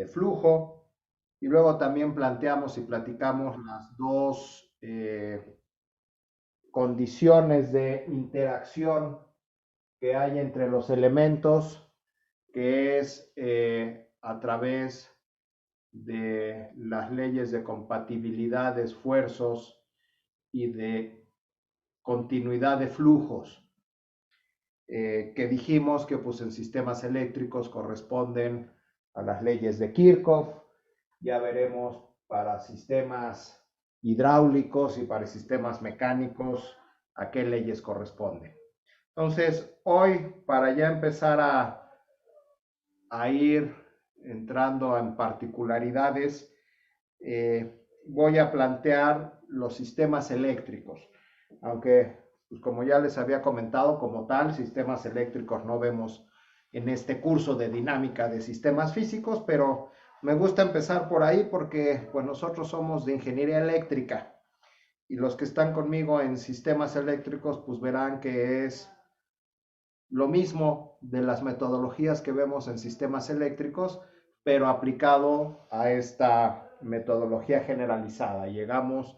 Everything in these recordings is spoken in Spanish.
de flujo. Y luego también planteamos y platicamos las dos condiciones de interacción que hay entre los elementos, que es a través de las leyes de compatibilidad de esfuerzos y de continuidad de flujos, que dijimos que pues en sistemas eléctricos corresponden a las leyes de Kirchhoff. Ya veremos para sistemas hidráulicos y para sistemas mecánicos a qué leyes corresponden. Entonces, hoy, para ya empezar a ir entrando en particularidades, voy a plantear los sistemas eléctricos, aunque pues como ya les había comentado, como tal, sistemas eléctricos no vemos en este curso de dinámica de sistemas físicos, pero me gusta empezar por ahí porque pues nosotros somos de ingeniería eléctrica y los que están conmigo en sistemas eléctricos pues verán que es lo mismo de las metodologías que vemos en sistemas eléctricos, pero aplicado a esta metodología generalizada. Llegamos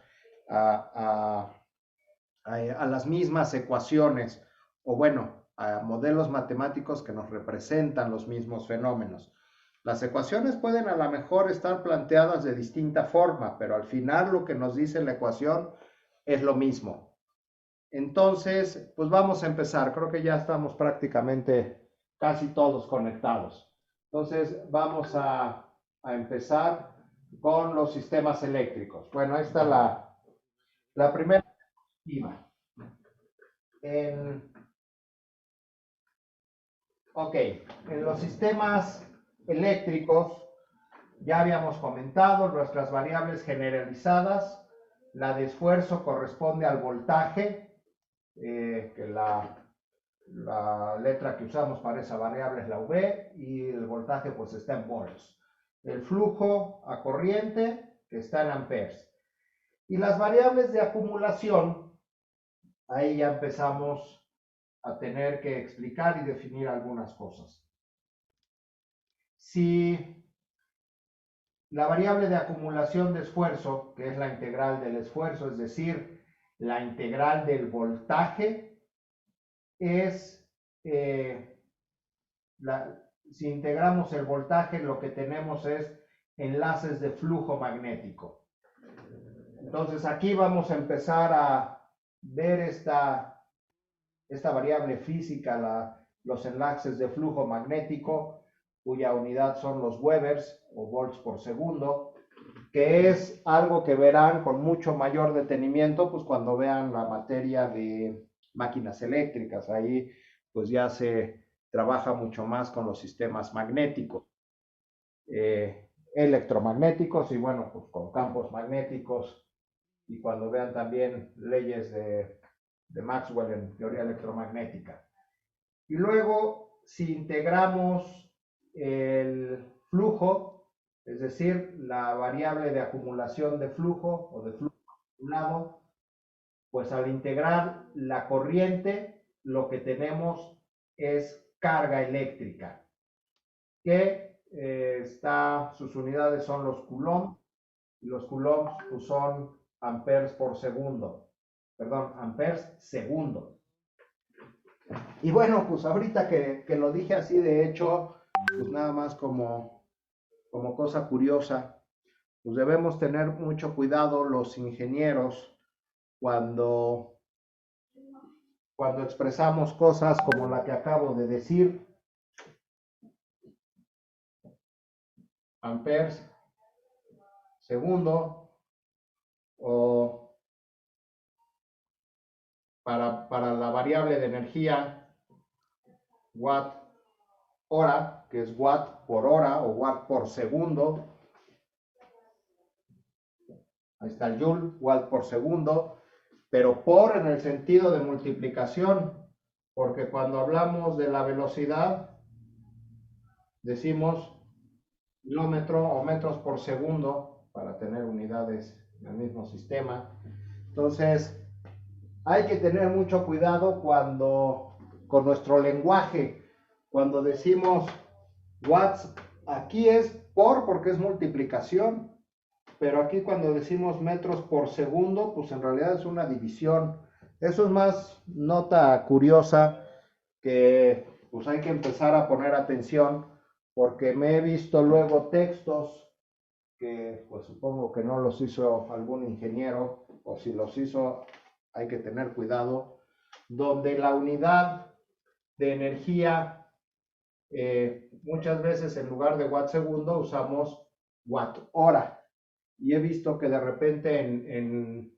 a las mismas ecuaciones, o bueno, a modelos matemáticos que nos representan los mismos fenómenos. Las ecuaciones pueden a lo mejor estar planteadas de distinta forma, pero al final lo que nos dice la ecuación es lo mismo. Entonces, pues vamos a empezar. Creo que ya estamos prácticamente casi todos conectados. Entonces, vamos a empezar con los sistemas eléctricos. Bueno, ahí está la primera diapositiva. Ok, en los sistemas eléctricos ya habíamos comentado nuestras variables generalizadas. La de esfuerzo corresponde al voltaje, que la letra que usamos para esa variable es la V, y el voltaje pues está en volts. El flujo a corriente, que está en amperes. Y las variables de acumulación, ahí ya empezamos a tener que explicar y definir algunas cosas. Si la variable de acumulación de esfuerzo, que es la integral del esfuerzo, es decir, la integral del voltaje, es si integramos el voltaje, lo que tenemos es enlaces de flujo magnético. Entonces aquí vamos a empezar a ver esta variable física, los enlaces de flujo magnético, cuya unidad son los Webers o volts por segundo, que es algo que verán con mucho mayor detenimiento pues cuando vean la materia de máquinas eléctricas. Ahí pues ya se trabaja mucho más con los sistemas magnéticos, electromagnéticos y bueno, pues con campos magnéticos, y cuando vean también leyes de Maxwell en teoría electromagnética. Y luego, si integramos el flujo, es decir, la variable de acumulación de flujo o de flujo acumulado, pues al integrar la corriente, lo que tenemos es carga eléctrica, que sus unidades son los coulombs, y los coulombs pues, son amperes por segundo, perdón, amperes segundo. Y bueno, pues ahorita que lo dije así, de hecho, pues nada más como cosa curiosa, pues debemos tener mucho cuidado los ingenieros cuando, cuando expresamos cosas como la que acabo de decir, amperes segundo, o para la variable de energía, watt hora, que es watt por hora o watt por segundo. Ahí está el joule, watt por segundo, pero por en el sentido de multiplicación, porque cuando hablamos de la velocidad, decimos kilómetro o metros por segundo para tener unidades en el mismo sistema. Entonces, hay que tener mucho cuidado con nuestro lenguaje, cuando decimos watts, aquí es porque es multiplicación, pero aquí cuando decimos metros por segundo, pues en realidad es una división. Eso es más nota curiosa que pues hay que empezar a poner atención, porque me he visto luego textos que pues supongo que no los hizo algún ingeniero, o si los hizo hay que tener cuidado, donde la unidad de energía, muchas veces en lugar de watt segundo usamos watt hora. Y he visto que de repente en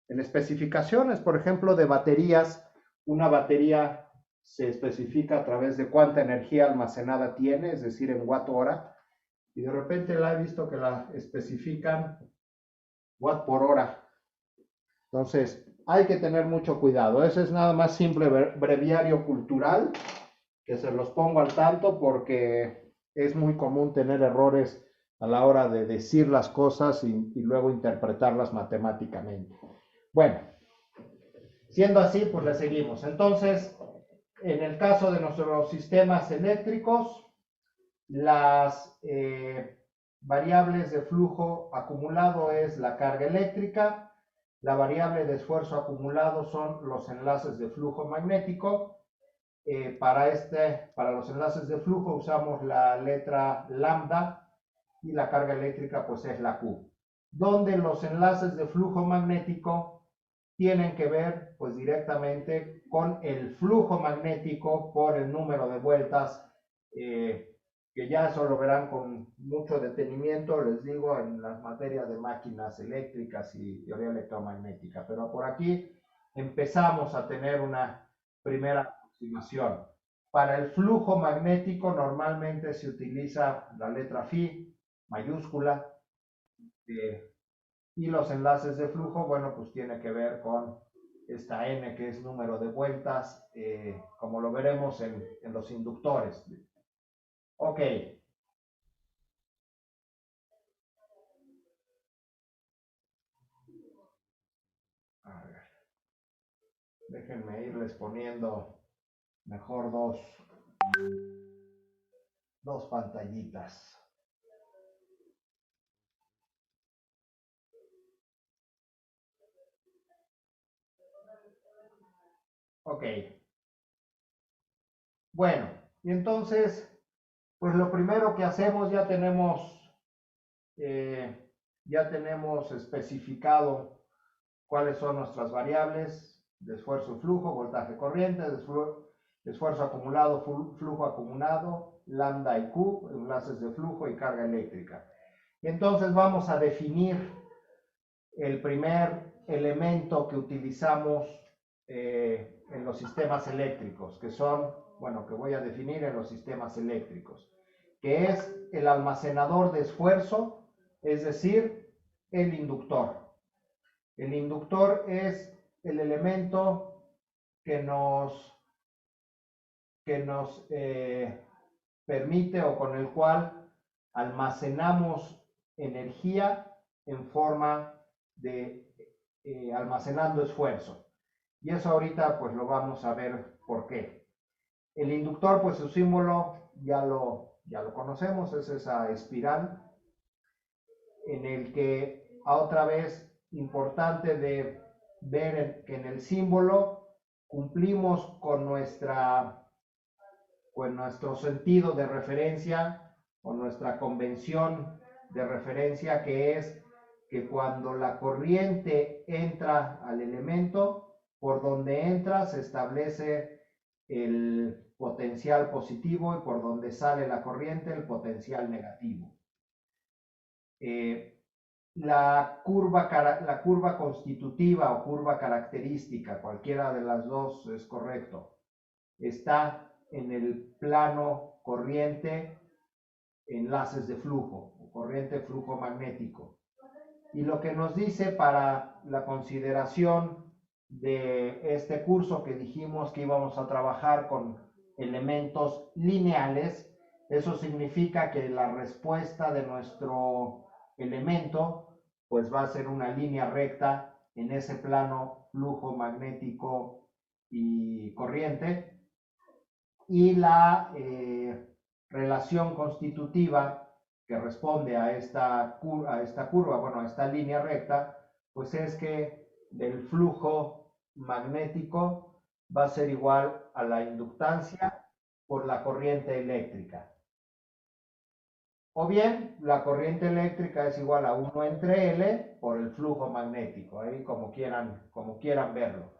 especificaciones, por ejemplo, de baterías, una batería se especifica a través de cuánta energía almacenada tiene, es decir, en watt hora, y de repente la he visto que la especifican watt por hora. Entonces, hay que tener mucho cuidado. Ese es nada más simple breviario cultural, que se los pongo al tanto porque es muy común tener errores a la hora de decir las cosas y luego interpretarlas matemáticamente. Bueno, siendo así, pues le seguimos. Entonces, en el caso de nuestros sistemas eléctricos, las variables de flujo acumulado es la carga eléctrica, la variable de esfuerzo acumulado son los enlaces de flujo magnético. Para los enlaces de flujo usamos la letra lambda y la carga eléctrica pues es la Q, donde los enlaces de flujo magnético tienen que ver pues directamente con el flujo magnético por el número de vueltas, que ya eso lo verán con mucho detenimiento, les digo, en las materias de máquinas eléctricas y teoría electromagnética. Pero por aquí empezamos a tener una primera aproximación. Para el flujo magnético normalmente se utiliza la letra Phi mayúscula, y los enlaces de flujo, bueno, pues tiene que ver con esta N que es número de vueltas, como lo veremos en los inductores. Ok. A ver, déjenme irles poniendo mejor dos pantallitas. Ok. Bueno, y entonces, pues lo primero que hacemos, ya tenemos especificado cuáles son nuestras variables de esfuerzo y flujo, voltaje corriente, de esfuerzo acumulado, flujo acumulado, lambda y Q, enlaces de flujo y carga eléctrica. Y entonces vamos a definir el primer elemento que utilizamos en los sistemas eléctricos, que son, bueno, que voy a definir en los sistemas eléctricos, que es el almacenador de esfuerzo, es decir, el inductor. El inductor es el elemento que nos permite o con el cual almacenamos energía en forma de almacenando esfuerzo. Y eso ahorita pues lo vamos a ver por qué. El inductor, pues su símbolo ya lo conocemos, es esa espiral en el que otra vez importante de ver que en el símbolo cumplimos con nuestro sentido de referencia, con nuestra convención de referencia, que es que cuando la corriente entra al elemento, por donde entra se establece el potencial positivo y por donde sale la corriente el potencial negativo. La curva constitutiva o curva característica, cualquiera de las dos es correcto, está en el plano corriente enlaces de flujo o corriente flujo magnético. Y lo que nos dice para la consideración de este curso que dijimos que íbamos a trabajar con elementos lineales, eso significa que la respuesta de nuestro elemento pues va a ser una línea recta en ese plano flujo magnético y corriente, y la relación constitutiva que responde a esta curva, bueno, a esta línea recta, pues es que el flujo magnético va a ser igual a la inductancia por la corriente eléctrica. O bien, la corriente eléctrica es igual a 1 entre L por el flujo magnético, ahí como quieran verlo.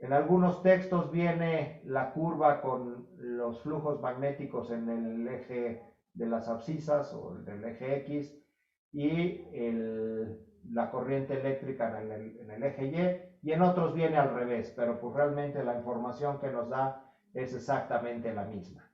En algunos textos viene la curva con los flujos magnéticos en el eje de las abscisas o del eje X y la corriente eléctrica en el eje Y en otros viene al revés, pero pues realmente la información que nos da es exactamente la misma.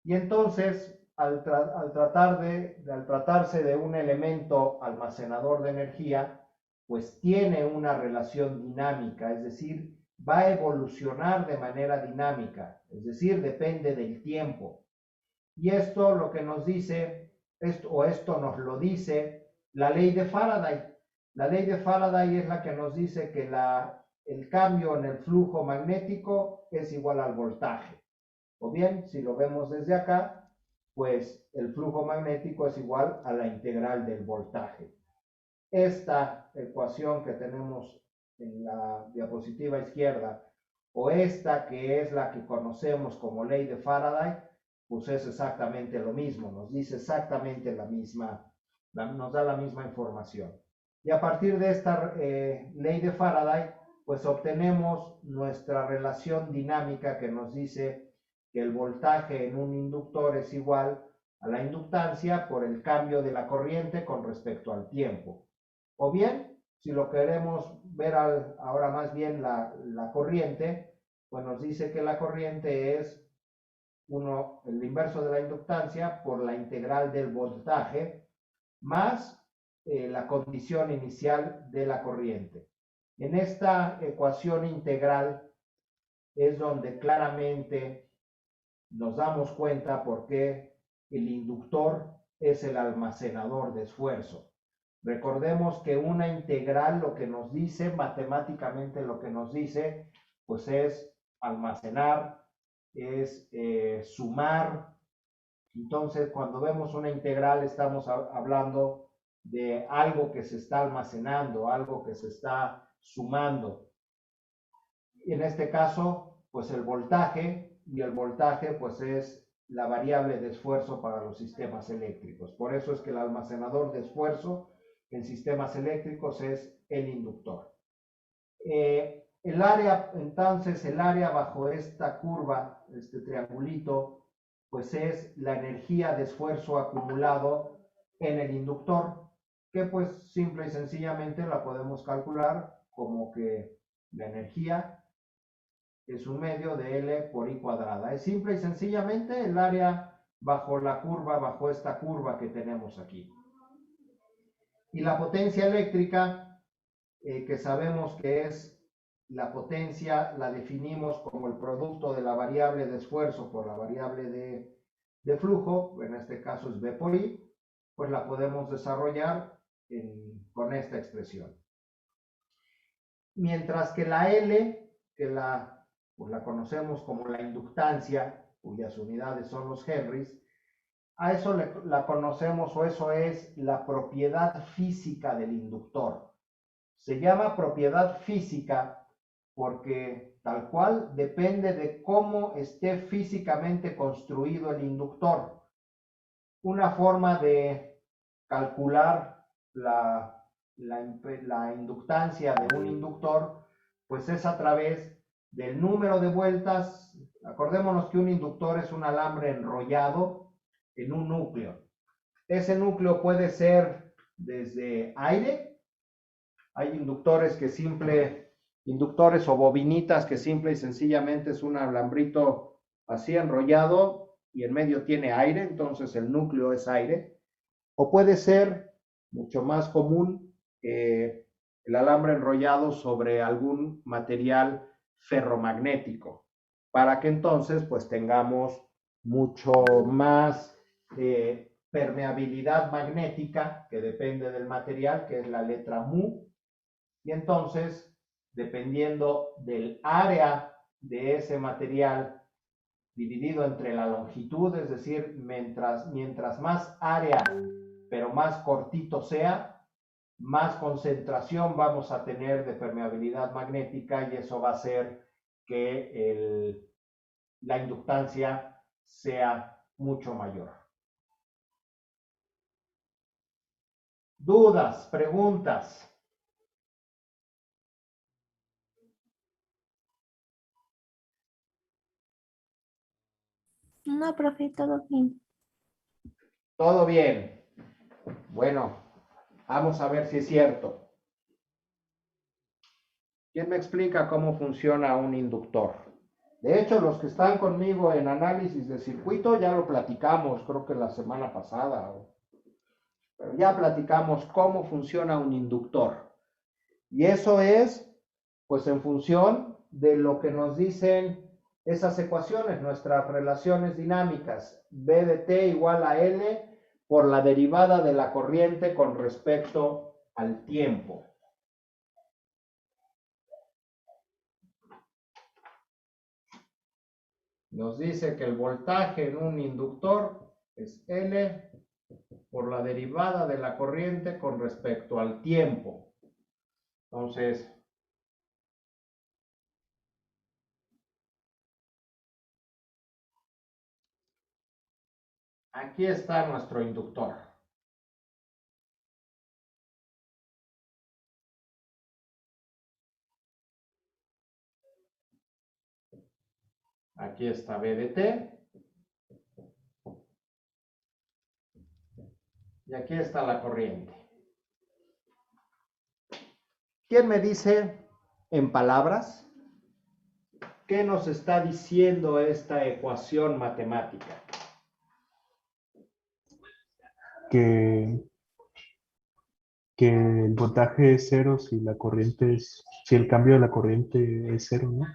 Y entonces, al tratarse de un elemento almacenador de energía, pues tiene una relación dinámica, es decir, va a evolucionar de manera dinámica, es decir, depende del tiempo. Y esto lo que nos dice, esto nos lo dice la ley de Faraday. La ley de Faraday es la que nos dice que el cambio en el flujo magnético es igual al voltaje. O bien, si lo vemos desde acá, pues el flujo magnético es igual a la integral del voltaje. Esta ecuación que tenemos en la diapositiva izquierda, o esta que es la que conocemos como ley de Faraday, pues es exactamente lo mismo, nos dice exactamente nos da la misma información. Y a partir de esta ley de Faraday, pues obtenemos nuestra relación dinámica que nos dice que el voltaje en un inductor es igual a la inductancia por el cambio de la corriente con respecto al tiempo. O bien, si lo queremos ver ahora más bien la corriente, pues nos dice que la corriente es el inverso de la inductancia por la integral del voltaje más la condición inicial de la corriente. En esta ecuación integral es donde claramente nos damos cuenta por qué el inductor es el almacenador de esfuerzo. Recordemos que una integral lo que nos dice, matemáticamente lo que nos dice, pues es almacenar, es sumar. Entonces, cuando vemos una integral, estamos hablando de algo que se está almacenando, algo que se está sumando. Y en este caso, pues el voltaje, y el voltaje pues es la variable de esfuerzo para los sistemas eléctricos. Por eso es que el almacenador de esfuerzo en sistemas eléctricos es el inductor. Entonces el área bajo esta curva, este triangulito, pues es la energía de esfuerzo acumulado en el inductor, que pues simple y sencillamente la podemos calcular como que la energía es un medio de L por I cuadrada. Es simple y sencillamente el área bajo esta curva que tenemos aquí. Y la potencia eléctrica, que sabemos que es la potencia, la definimos como el producto de la variable de esfuerzo por la variable de flujo, en este caso es V por I, pues la podemos desarrollar con esta expresión. Mientras que la L, que la conocemos como la inductancia, cuyas unidades son los henrys, a eso la conocemos, o eso es la propiedad física del inductor. Se llama propiedad física porque tal cual depende de cómo esté físicamente construido el inductor. Una forma de calcular la inductancia de un inductor, pues es a través del número de vueltas. Acordémonos que un inductor es un alambre enrollado en un núcleo. Ese núcleo puede ser desde aire. Hay inductores o bobinitas que simple y sencillamente es un alambrito así enrollado y en medio tiene aire, entonces el núcleo es aire. O puede ser mucho más común el alambre enrollado sobre algún material ferromagnético, para que entonces pues tengamos mucho más permeabilidad magnética, que depende del material, que es la letra mu, y entonces, dependiendo del área de ese material dividido entre la longitud, es decir, mientras más área, pero más cortito sea, más concentración vamos a tener de permeabilidad magnética y eso va a hacer que la inductancia sea mucho mayor. ¿Dudas? ¿Preguntas? No, profe, todo bien. Todo bien. Bueno, vamos a ver si es cierto. ¿Quién me explica cómo funciona un inductor? De hecho, los que están conmigo en análisis de circuito ya lo platicamos, creo que la semana pasada, pero ya platicamos cómo funciona un inductor. Y eso es, pues, en función de lo que nos dicen esas ecuaciones, nuestras relaciones dinámicas. B de t igual a L por la derivada de la corriente con respecto al tiempo. Nos dice que el voltaje en un inductor es L por la derivada de la corriente con respecto al tiempo. Entonces, aquí está nuestro inductor. Aquí está B de t. Y aquí está la corriente. ¿Quién me dice en palabras qué nos está diciendo esta ecuación matemática? Que el voltaje es cero si la corriente si el cambio de la corriente es cero, ¿no?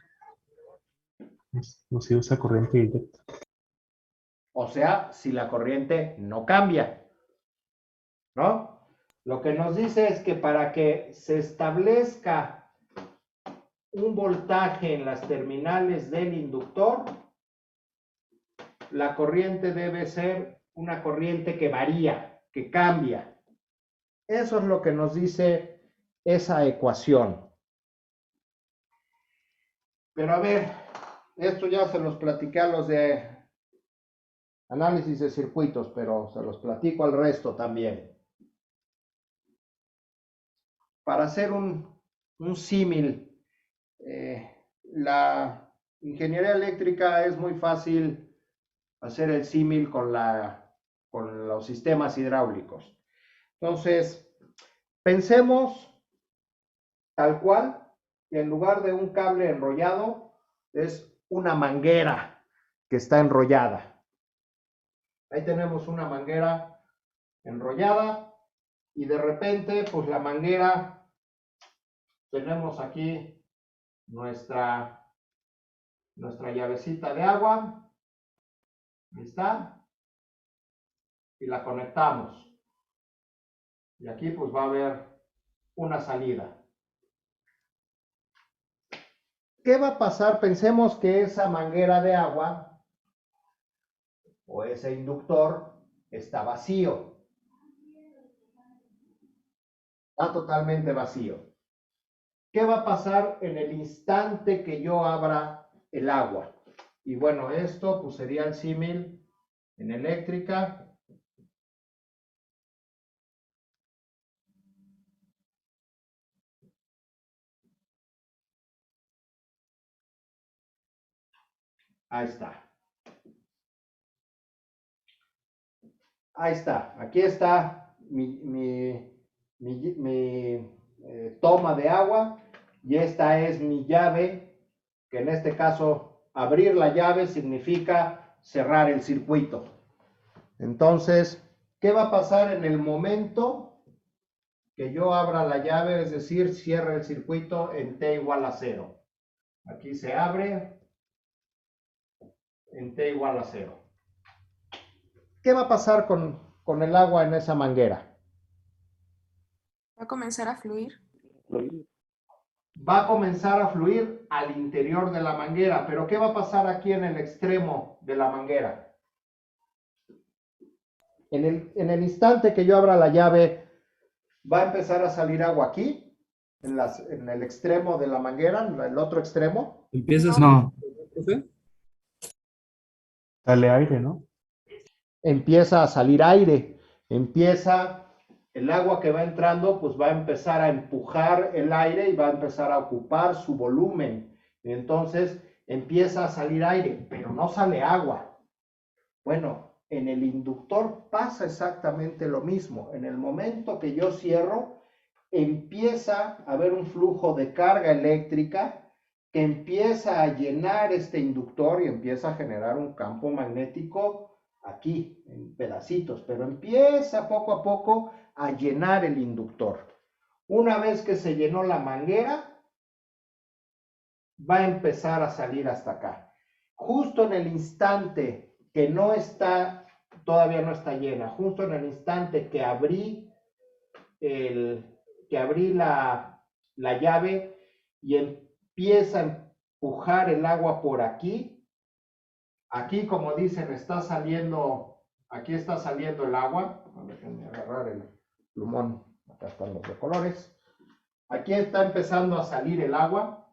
No se usa corriente directa. O sea, si la corriente no cambia, ¿no? Lo que nos dice es que para que se establezca un voltaje en las terminales del inductor, la corriente debe ser una corriente que varía, que cambia. Eso es lo que nos dice esa ecuación. Pero a ver, esto ya se los platiqué a los de análisis de circuitos, pero se los platico al resto también. Para hacer un símil, la ingeniería eléctrica es muy fácil hacer el símil con los sistemas hidráulicos. Entonces, pensemos tal cual que en lugar de un cable enrollado es una manguera que está enrollada. Ahí tenemos una manguera enrollada y de repente, pues la manguera, tenemos aquí nuestra llavecita de agua. Ahí está. Y la conectamos. Y aquí pues va a haber una salida. ¿Qué va a pasar? Pensemos que esa manguera de agua o ese inductor está vacío. Está totalmente vacío. ¿Qué va a pasar en el instante que yo abra el agua? Y bueno, esto pues sería el símil en eléctrica. Ahí está. Ahí está. Aquí está mi toma de agua y esta es mi llave, que en este caso abrir la llave significa cerrar el circuito. Entonces, ¿qué va a pasar en el momento que yo abra la llave, es decir, cierre el circuito en t igual a 0? Aquí se abre en t igual a 0. ¿Qué va a pasar con el agua en esa manguera? Va a comenzar a fluir. va a comenzar a fluir al interior de la manguera. Pero ¿qué va a pasar aquí en el extremo de la manguera? En el instante que yo abra la llave, va a empezar a salir agua aquí, en el extremo de la manguera, en el otro extremo. Empiezas. No, ¿Profe? Sale aire, ¿no? Empieza a salir aire, empieza el agua que va entrando, pues va a empezar a empujar el aire y va a empezar a ocupar su volumen. Y entonces empieza a salir aire, pero no sale agua. Bueno, en el inductor pasa exactamente lo mismo. En el momento que yo cierro, empieza a haber un flujo de carga eléctrica que empieza a llenar este inductor y empieza a generar un campo magnético aquí, en pedacitos, pero empieza poco a poco a llenar el inductor. Una vez que se llenó la manguera, va a empezar a salir hasta acá. Justo en el instante que no está, todavía no está llena, justo en el instante que abrí la llave y empieza a empujar el agua por aquí. Aquí, como dicen, está saliendo, aquí está saliendo el agua. Déjenme agarrar el plumón, acá están los de colores. Aquí está empezando a salir el agua,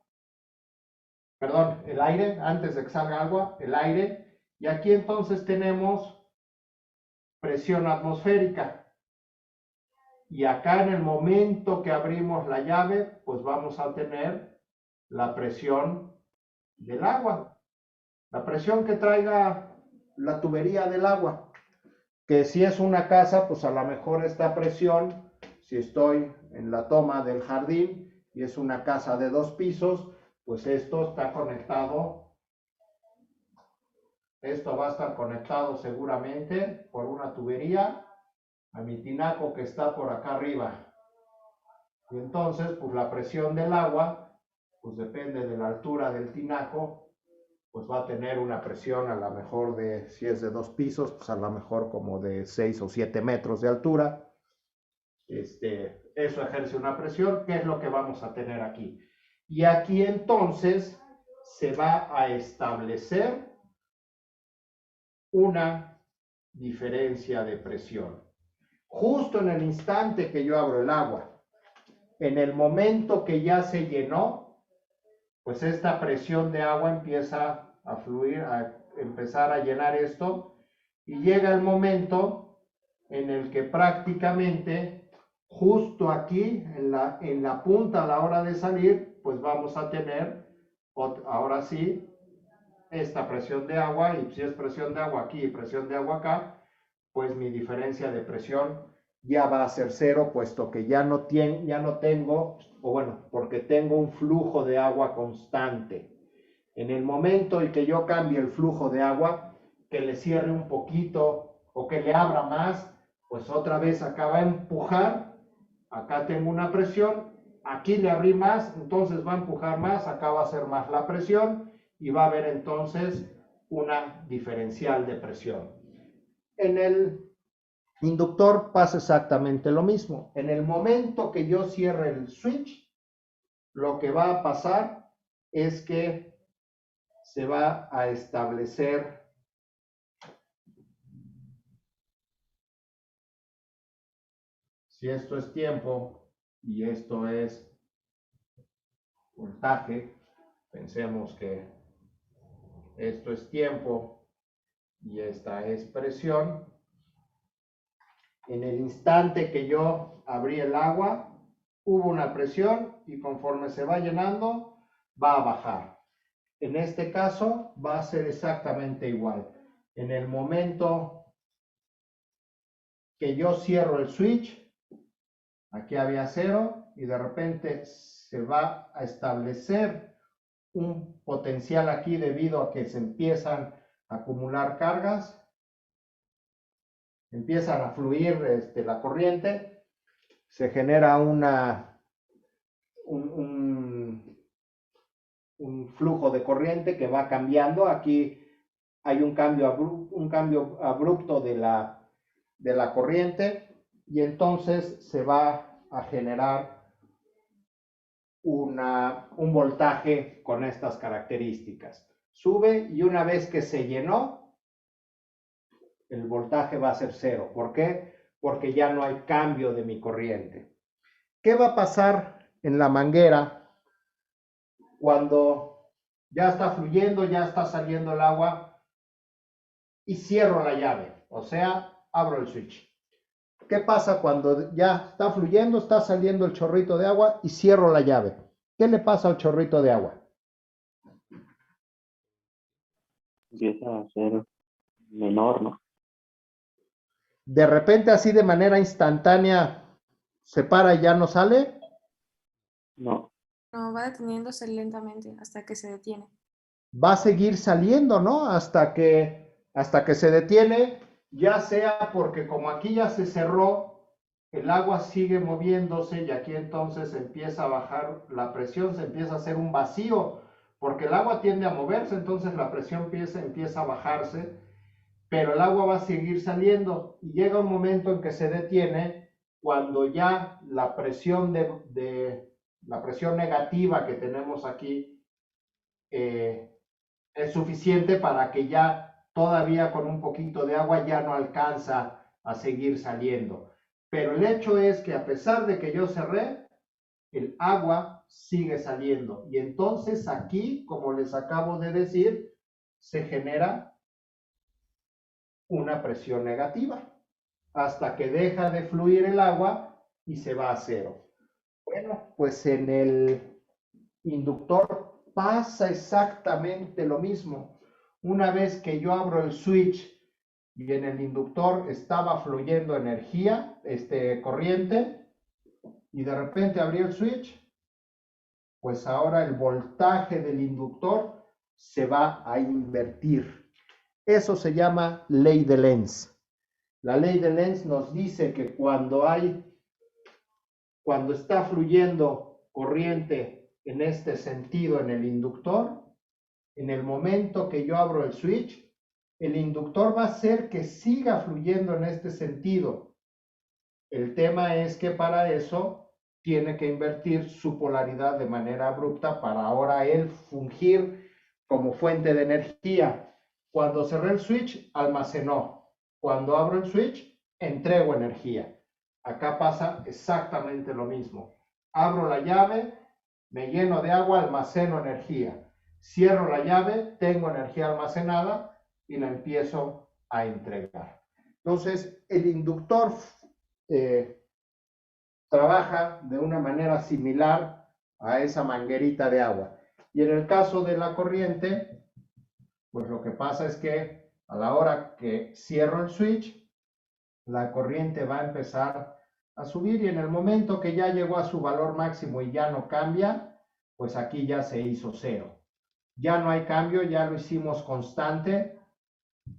perdón, el aire, antes de que salga agua, el aire. Y aquí entonces tenemos presión atmosférica. Y acá en el momento que abrimos la llave, pues vamos a tener la presión del agua. La presión que traiga la tubería del agua. Que si es una casa, pues a lo mejor esta presión, si estoy en la toma del jardín y es una casa de 2 pisos, pues esto está conectado. Esto va a estar conectado seguramente por una tubería a mi tinaco que está por acá arriba. Y entonces, pues la presión del agua, pues depende de la altura del tinaco, pues va a tener una presión a lo mejor de, si es de 2 pisos, pues a lo mejor como de 6 o 7 metros de altura. Eso ejerce una presión, que es lo que vamos a tener aquí. Y aquí entonces se va a establecer una diferencia de presión. Justo en el instante que yo abro el agua, en el momento que ya se llenó, pues esta presión de agua empieza a fluir, a empezar a llenar esto, y llega el momento en el que prácticamente justo aquí, en la punta a la hora de salir, pues vamos a tener, ahora sí, esta presión de agua, y si es presión de agua aquí y presión de agua acá, pues mi diferencia de presión ya va a ser cero, puesto que ya no tengo, o bueno, porque tengo un flujo de agua constante. En el momento en que yo cambie el flujo de agua, que le cierre un poquito o que le abra más, pues otra vez acá va a empujar, acá tengo una presión, aquí le abrí más, entonces va a empujar más, acá va a ser más la presión y va a haber entonces una diferencial de presión. En el inductor pasa exactamente lo mismo. En el momento que yo cierre el switch, lo que va a pasar es que se va a establecer si esto es tiempo y esto es voltaje. Pensemos que esto es tiempo y esta es presión. En el instante que yo abrí el agua, hubo una presión y conforme se va llenando, va a bajar. En este caso va a ser exactamente igual. En el momento que yo cierro el switch, aquí había 0 y de repente se va a establecer un potencial aquí debido a que se empiezan a acumular cargas, empiezan a fluir la corriente, se genera un flujo de corriente que va cambiando. Aquí hay un cambio abrupto de la corriente y entonces se va a generar un voltaje con estas características. Sube y una vez que se llenó, el voltaje va a ser cero. ¿Por qué? Porque ya no hay cambio de mi corriente. ¿Qué va a pasar en la manguera cuando ya está fluyendo, ya está saliendo el agua y cierro la llave? O sea, abro el switch. ¿Qué pasa cuando ya está fluyendo, está saliendo el chorrito de agua y cierro la llave? ¿Qué le pasa al chorrito de agua? Empieza a ser menor, ¿no? De repente, así de manera instantánea, se para y ya no sale. No, No, va deteniéndose lentamente hasta que se detiene. Va a seguir saliendo, ¿no? Hasta que se detiene, ya sea porque como aquí ya se cerró, el agua sigue moviéndose y aquí entonces empieza a bajar la presión, se empieza a hacer un vacío, porque el agua tiende a moverse, entonces la presión empieza a bajarse, pero el agua va a seguir saliendo y llega un momento en que se detiene cuando ya la presión la presión negativa que tenemos aquí es suficiente para que ya todavía con un poquito de agua ya no alcanza a seguir saliendo. Pero el hecho es que a pesar de que yo cerré, el agua sigue saliendo. Y entonces aquí, como les acabo de decir, se genera una presión negativa hasta que deja de fluir el agua y se va a cero. Bueno, pues en el inductor pasa exactamente lo mismo. Una vez que yo abro el switch y en el inductor estaba fluyendo energía, corriente, y de repente abrí el switch, pues ahora el voltaje del inductor se va a invertir. Eso se llama ley de Lenz. La ley de Lenz nos dice que cuando está fluyendo corriente en este sentido en el inductor, en el momento que yo abro el switch, el inductor va a hacer que siga fluyendo en este sentido. El tema es que para eso tiene que invertir su polaridad de manera abrupta para ahora él fungir como fuente de energía. Cuando cerré el switch, almacenó. Cuando abro el switch, entrego energía. Acá pasa exactamente lo mismo. Abro la llave, me lleno de agua, almaceno energía. Cierro la llave, tengo energía almacenada y la empiezo a entregar. Entonces, el inductor trabaja de una manera similar a esa manguerita de agua. Y en el caso de la corriente, pues lo que pasa es que a la hora que cierro el switch, la corriente va a empezar a subir y en el momento que ya llegó a su valor máximo y ya no cambia, pues aquí ya se hizo cero. Ya no hay cambio, ya lo hicimos constante,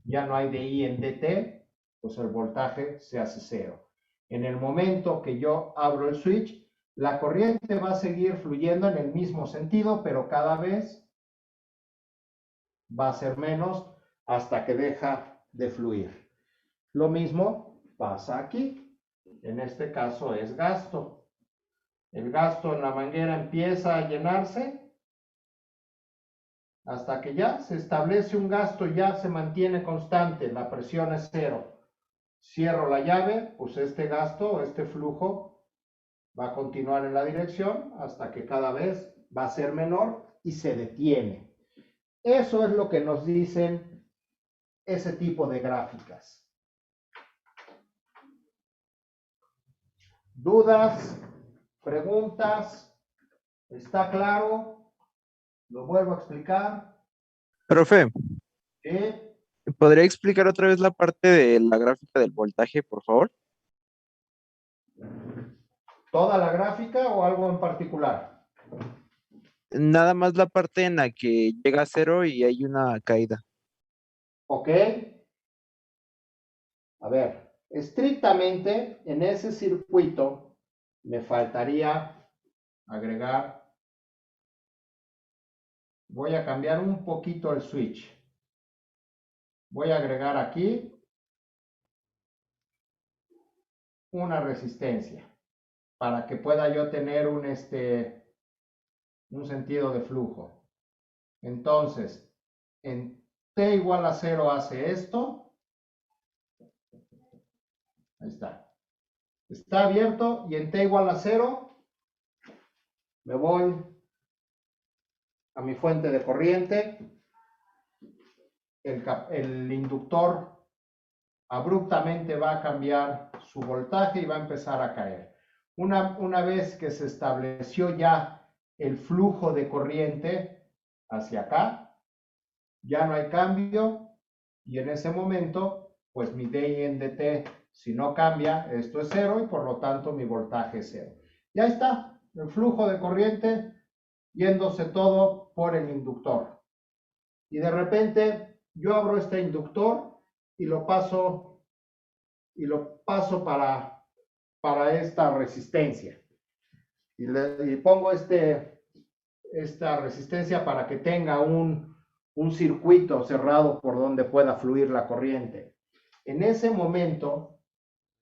ya no hay de I en dt, pues el voltaje se hace cero. En el momento que yo abro el switch, la corriente va a seguir fluyendo en el mismo sentido, pero cada vez va a ser menos hasta que deja de fluir. Lo mismo pasa aquí. En este caso es gasto. El gasto en la manguera empieza a llenarse hasta que ya se establece un gasto, ya se mantiene constante, la presión es cero. Cierro la llave, pues este gasto, este flujo va a continuar en la dirección hasta que cada vez va a ser menor y se detiene. Eso es lo que nos dicen ese tipo de gráficas. ¿Dudas? ¿Preguntas? ¿Está claro? ¿Lo vuelvo a explicar? Profe, ¿Sí? ¿podría explicar otra vez la parte de la gráfica del voltaje, por favor? ¿Toda la gráfica o algo en particular? Nada más la parte en la que llega a cero y hay una caída. ¿Ok? A ver, estrictamente en ese circuito me faltaría agregar, voy a cambiar un poquito el switch. Voy a agregar aquí una resistencia para que pueda yo tener un sentido de flujo. Entonces, en T igual a 0 hace esto. Ahí está. Está abierto y en T igual a 0 me voy a mi fuente de corriente. El inductor abruptamente va a cambiar su voltaje y va a empezar a caer. Una vez que se estableció ya el flujo de corriente hacia acá, ya no hay cambio y en ese momento, pues mi DI en DT, si no cambia, esto es 0 y por lo tanto mi voltaje es 0. Ya está, el flujo de corriente yéndose todo por el inductor. Y de repente yo abro este inductor y lo paso para esta resistencia. Y pongo esta resistencia para que tenga un circuito cerrado por donde pueda fluir la corriente. En ese momento,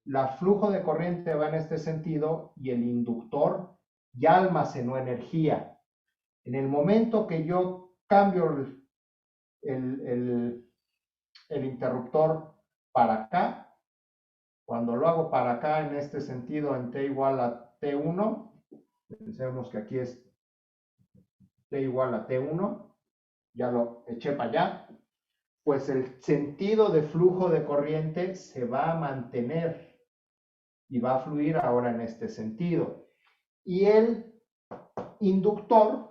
el flujo de corriente va en este sentido y el inductor ya almacenó energía. En el momento que yo cambio el interruptor para acá, cuando lo hago para acá en este sentido en T igual a T1, pensemos que aquí es T igual a T1, ya lo eché para allá, pues el sentido de flujo de corriente se va a mantener y va a fluir ahora en este sentido. Y el inductor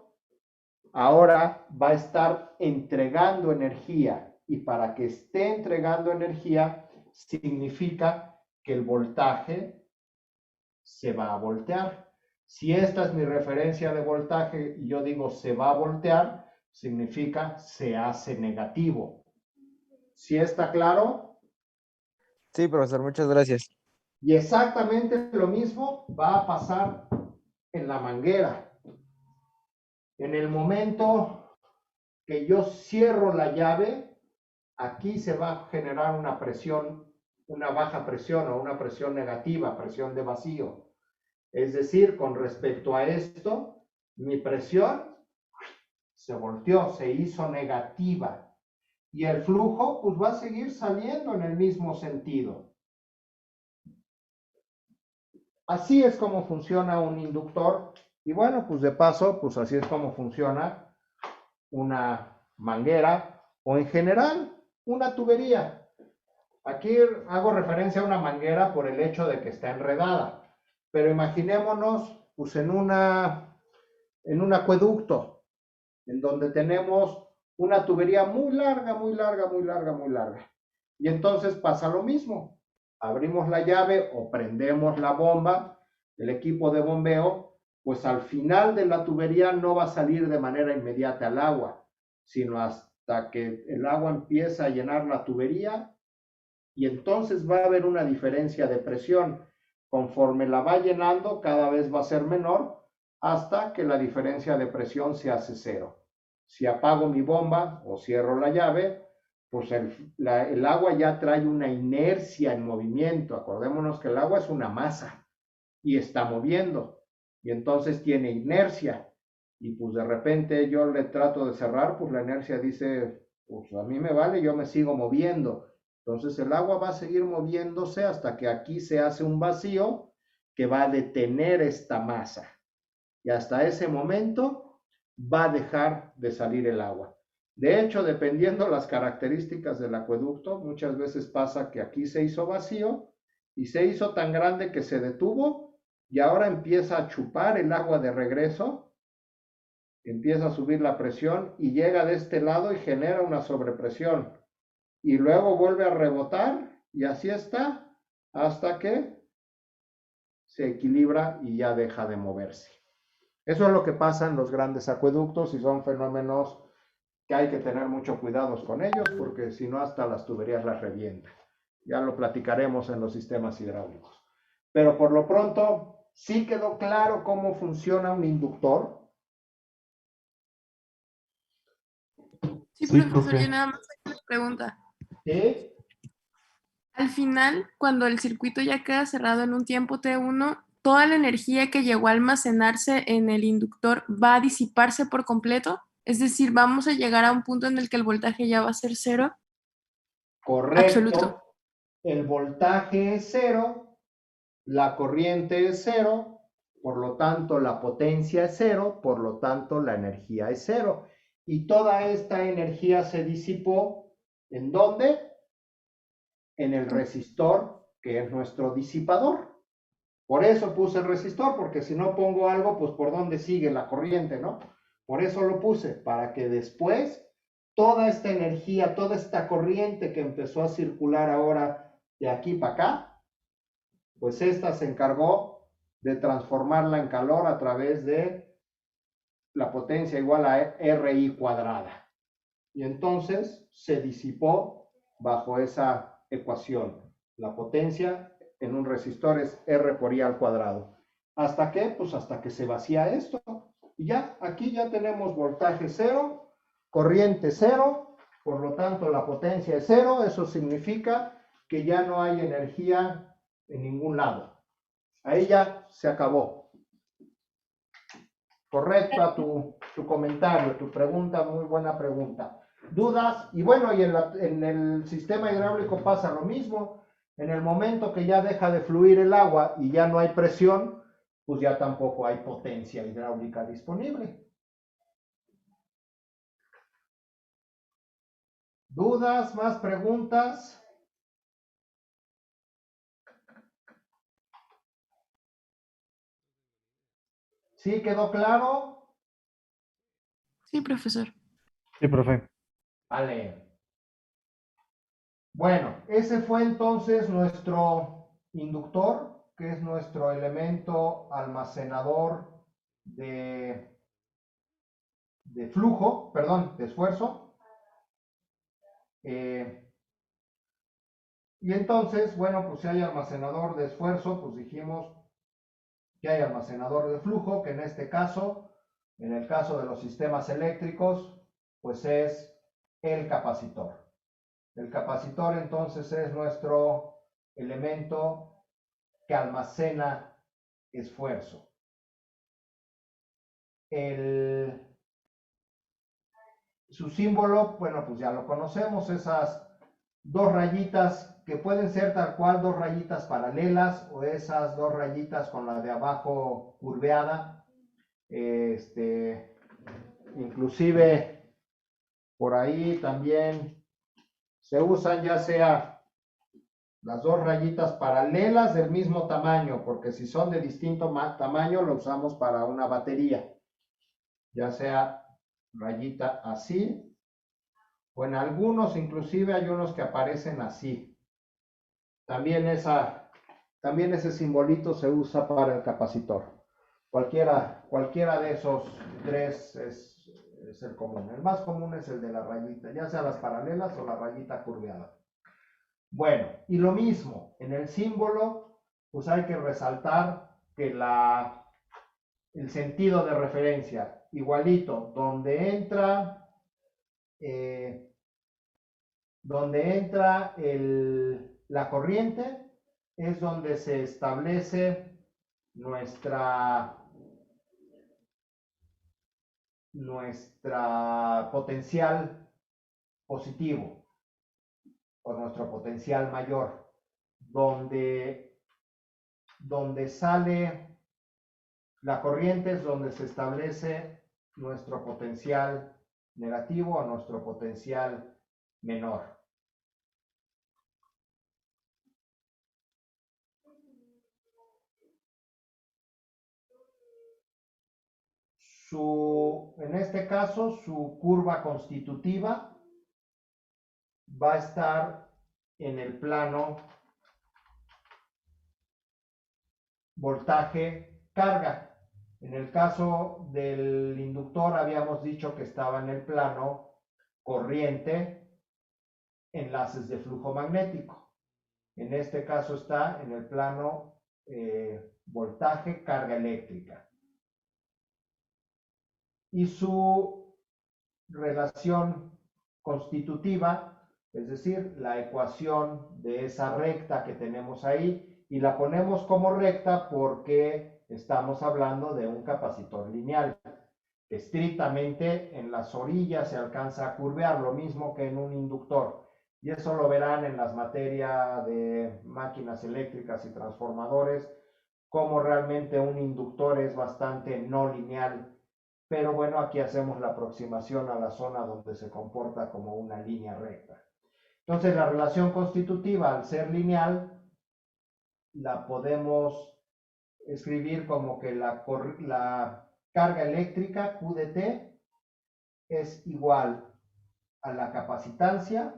ahora va a estar entregando energía y para que esté entregando energía significa que el voltaje se va a voltear. Si esta es mi referencia de voltaje y yo digo se va a voltear, significa se hace negativo. ¿Sí está claro? Sí, profesor, muchas gracias. Y exactamente lo mismo va a pasar en la manguera. En el momento que yo cierro la llave, aquí se va a generar una presión, una baja presión o una presión negativa, presión de vacío. Es decir, con respecto a esto, mi presión se volteó, se hizo negativa. Y el flujo pues va a seguir saliendo en el mismo sentido. Así es como funciona un inductor. Y bueno, pues de paso, pues así es como funciona una manguera o en general una tubería. Aquí hago referencia a una manguera por el hecho de que está enredada. Pero imaginémonos pues en un acueducto, en donde tenemos una tubería muy larga, muy larga, muy larga, muy larga. Y entonces pasa lo mismo. Abrimos la llave o prendemos la bomba, el equipo de bombeo, pues al final de la tubería no va a salir de manera inmediata el agua, sino hasta que el agua empieza a llenar la tubería y entonces va a haber una diferencia de presión. Conforme la va llenando, cada vez va a ser menor hasta que la diferencia de presión se hace 0. Si apago mi bomba o cierro la llave, pues el agua ya trae una inercia en movimiento. Acordémonos que el agua es una masa y está moviendo y entonces tiene inercia. Y pues de repente yo le trato de cerrar, pues la inercia dice, pues a mí me vale, yo me sigo moviendo. Entonces el agua va a seguir moviéndose hasta que aquí se hace un vacío que va a detener esta masa. Y hasta ese momento va a dejar de salir el agua. De hecho, dependiendo las características del acueducto, muchas veces pasa que aquí se hizo vacío y se hizo tan grande que se detuvo y ahora empieza a chupar el agua de regreso, empieza a subir la presión y llega de este lado y genera una sobrepresión. Y luego vuelve a rebotar y así está hasta que se equilibra y ya deja de moverse. Eso es lo que pasa en los grandes acueductos y son fenómenos que hay que tener mucho cuidado con ellos porque si no hasta las tuberías las revientan. Ya lo platicaremos en los sistemas hidráulicos. Pero por lo pronto, ¿sí quedó claro cómo funciona un inductor? Sí, Sí, profesor, profe. yo nada más tengo una pregunta. ¿Sí? Al final, cuando el circuito ya queda cerrado en un tiempo T1, toda la energía que llegó a almacenarse en el inductor va a disiparse por completo. Es decir, vamos a llegar a un punto en el que el voltaje ya va a ser cero. Correcto. Absoluto. El voltaje es cero, la corriente es cero, por lo tanto la potencia es cero, por lo tanto la energía es cero. Y toda esta energía se disipó, ¿en dónde? En el resistor, que es nuestro disipador. Por eso puse el resistor, porque si no pongo algo, pues por dónde sigue la corriente, ¿no? Por eso lo puse, para que después toda esta energía, toda esta corriente que empezó a circular ahora de aquí para acá, pues esta se encargó de transformarla en calor a través de la potencia igual a RI cuadrada. Y entonces se disipó bajo esa ecuación. La potencia en un resistor es R por I al cuadrado. ¿Hasta qué? Pues hasta que se vacía esto. Y ya, aquí ya tenemos voltaje cero, corriente cero, por lo tanto la potencia es cero. Eso significa que ya no hay energía en ningún lado. Ahí ya se acabó. Correcto a tu comentario, tu pregunta, muy buena pregunta. ¿Dudas? Y bueno, y en el sistema hidráulico pasa lo mismo. En el momento que ya deja de fluir el agua y ya no hay presión, pues ya tampoco hay potencia hidráulica disponible. ¿Dudas? ¿Más preguntas? ¿Sí quedó claro? Sí, profesor. Sí, profe. Vale. Bueno, ese fue entonces nuestro inductor, que es nuestro elemento almacenador de flujo, perdón, de esfuerzo. Y entonces, bueno, pues si hay almacenador de esfuerzo, pues dijimos que hay almacenador de flujo, que en este caso, en el caso de los sistemas eléctricos, pues es el capacitor. El capacitor entonces es nuestro elemento que almacena esfuerzo. Su símbolo, bueno, pues ya lo conocemos, esas dos rayitas que pueden ser tal cual dos rayitas paralelas o esas dos rayitas con la de abajo curveada. Inclusive por ahí también se usan ya sea las dos rayitas paralelas del mismo tamaño, porque si son de distinto tamaño lo usamos para una batería, ya sea rayita así, o en algunos inclusive hay unos que aparecen así. También ese simbolito se usa para el capacitor. Cualquiera de esos tres es el común. El más común es el de la rayita, ya sea las paralelas o la rayita curveada. Bueno, y lo mismo, en el símbolo, pues hay que resaltar que el sentido de referencia, igualito, donde entra la corriente, es donde se establece nuestra potencial positivo o nuestro potencial mayor, donde sale la corriente es donde se establece nuestro potencial negativo o nuestro potencial menor. En este caso, su curva constitutiva va a estar en el plano voltaje-carga. En el caso del inductor habíamos dicho que estaba en el plano corriente-enlaces de flujo magnético. En este caso está en el plano voltaje-carga eléctrica. Y su relación constitutiva, es decir, la ecuación de esa recta que tenemos ahí, y la ponemos como recta porque estamos hablando de un capacitor lineal. Estrictamente en las orillas se alcanza a curvear, lo mismo que en un inductor. Y eso lo verán en las materias de máquinas eléctricas y transformadores, como realmente un inductor es bastante no lineal. Pero bueno, aquí hacemos la aproximación a la zona donde se comporta como una línea recta. Entonces la relación constitutiva, al ser lineal, la podemos escribir como que la carga eléctrica Q de T es igual a la capacitancia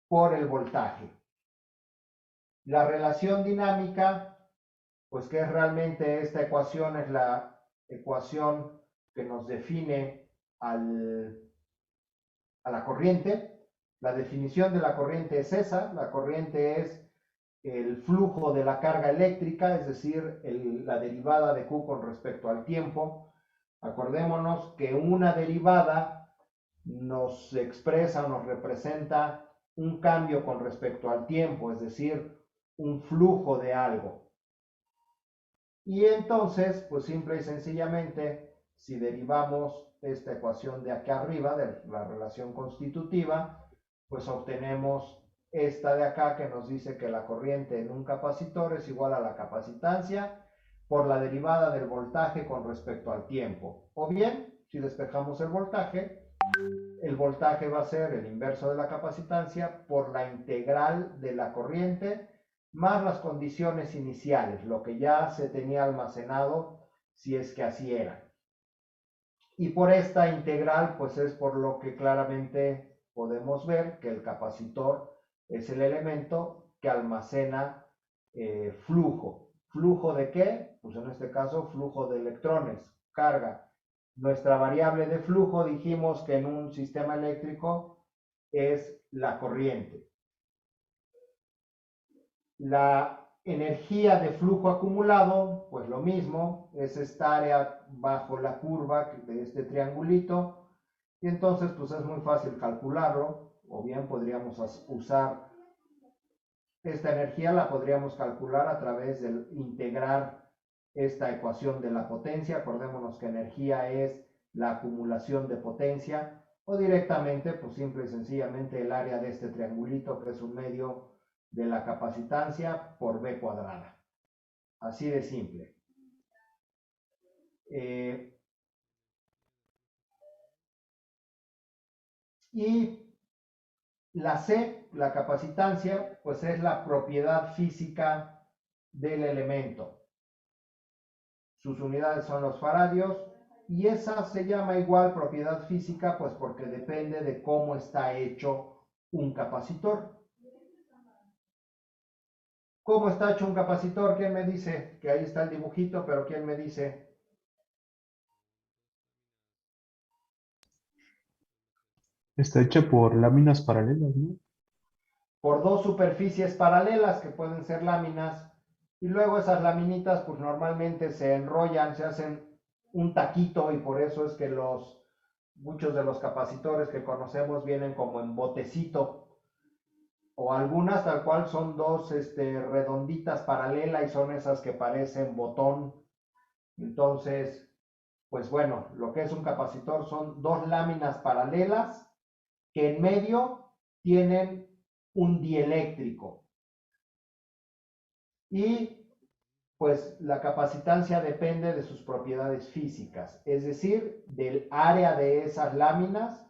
por el voltaje. La relación dinámica, pues que es realmente esta ecuación, es la ecuación que nos define a la corriente. La definición de la corriente es esa, la corriente es el flujo de la carga eléctrica, es decir, la derivada de Q con respecto al tiempo. Acordémonos que una derivada nos expresa, nos representa un cambio con respecto al tiempo, es decir, un flujo de algo. Y entonces, pues simple y sencillamente, si derivamos esta ecuación de aquí arriba, de la relación constitutiva, pues obtenemos esta de acá que nos dice que la corriente en un capacitor es igual a la capacitancia por la derivada del voltaje con respecto al tiempo. O bien, si despejamos el voltaje va a ser el inverso de la capacitancia por la integral de la corriente más las condiciones iniciales, lo que ya se tenía almacenado si es que así era. Y por esta integral, pues es por lo que claramente podemos ver que el capacitor es el elemento que almacena flujo. ¿Flujo de qué? Pues en este caso, flujo de electrones, carga. Nuestra variable de flujo dijimos que en un sistema eléctrico es la corriente. La energía de flujo acumulado, pues lo mismo, es esta área bajo la curva de este triangulito, y entonces pues es muy fácil calcularlo, o bien podríamos usar esta energía, la podríamos calcular a través de integrar esta ecuación de la potencia. Acordémonos que energía es la acumulación de potencia, o directamente, pues simple y sencillamente el área de este triangulito, que es un medio de la capacitancia por B cuadrada. Así de simple. Y la C, la capacitancia, pues es la propiedad física del elemento. Sus unidades son los faradios y esa se llama igual propiedad física, pues porque depende de cómo está hecho un capacitor. ¿Cómo está hecho un capacitor? ¿Quién me dice? Que ahí está el dibujito, pero ¿quién me dice? Está hecha por láminas paralelas, ¿no? Por dos superficies paralelas que pueden ser láminas, y luego esas laminitas pues normalmente se enrollan, se hacen un taquito, y por eso es que muchos de los capacitores que conocemos vienen como en botecito, o algunas tal cual son dos redonditas paralelas y son esas que parecen botón. Entonces, pues bueno, lo que es un capacitor son dos láminas paralelas que en medio tienen un dieléctrico. Y pues la capacitancia depende de sus propiedades físicas, es decir, del área de esas láminas,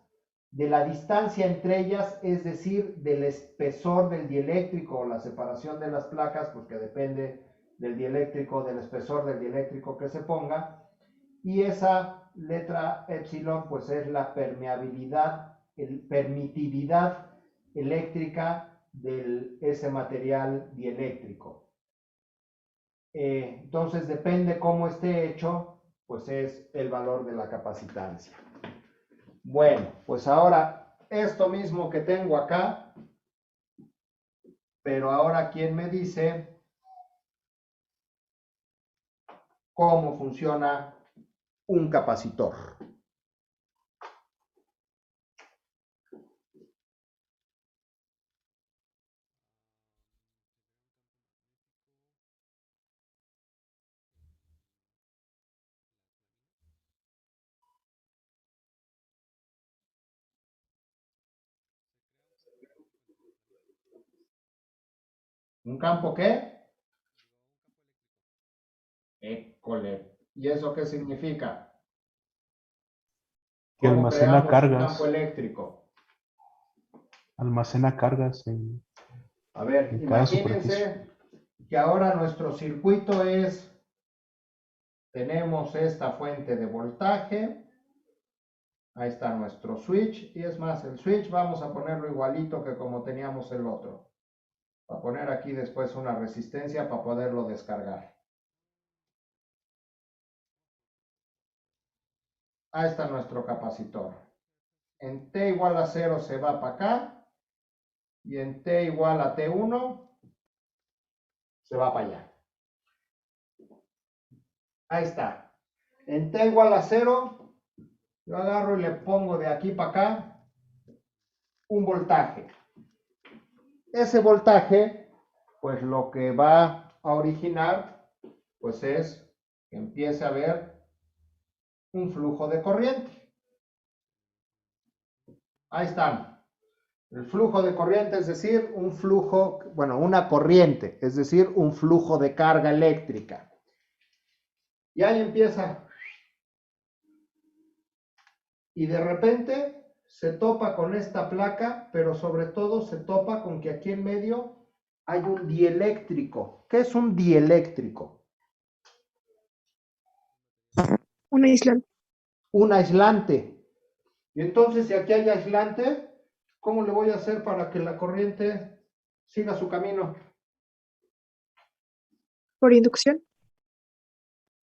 de la distancia entre ellas, es decir, del espesor del dieléctrico o la separación de las placas, pues que depende del dieléctrico, del espesor del dieléctrico que se ponga. Y esa letra epsilon pues es la permeabilidad, permitividad eléctrica de ese material dieléctrico. Entonces depende cómo esté hecho, pues es el valor de la capacitancia. Bueno, pues ahora esto mismo que tengo acá, pero ahora ¿quién me dice cómo funciona un capacitor? ¿Un campo qué? École. ¿Y eso qué significa? Que ¿Cómo almacena creamos un cargas. campo eléctrico? Almacena cargas A ver, en cada superficie. imagínense que ahora nuestro circuito es, tenemos esta fuente de voltaje, ahí está nuestro switch, y es más, el switch vamos a ponerlo igualito que como teníamos el otro. Voy a poner aquí después una resistencia para poderlo descargar. Ahí está nuestro capacitor. En T igual a 0 se va para acá, y en T igual a T1 se va para allá. Ahí está. En T igual a 0, yo agarro y le pongo de aquí para acá un voltaje. Ese voltaje, pues lo que va a originar, pues es que empiece a haber un flujo de corriente. Ahí están. El flujo de corriente, es decir, un flujo, bueno, una corriente, es decir, un flujo de carga eléctrica. Y ahí empieza. Y de repente se topa con esta placa, pero sobre todo se topa con que aquí en medio hay un dieléctrico. ¿Qué es un dieléctrico? Un aislante. Un aislante. Y entonces, si aquí hay aislante, ¿cómo le voy a hacer para que la corriente siga su camino? Por inducción.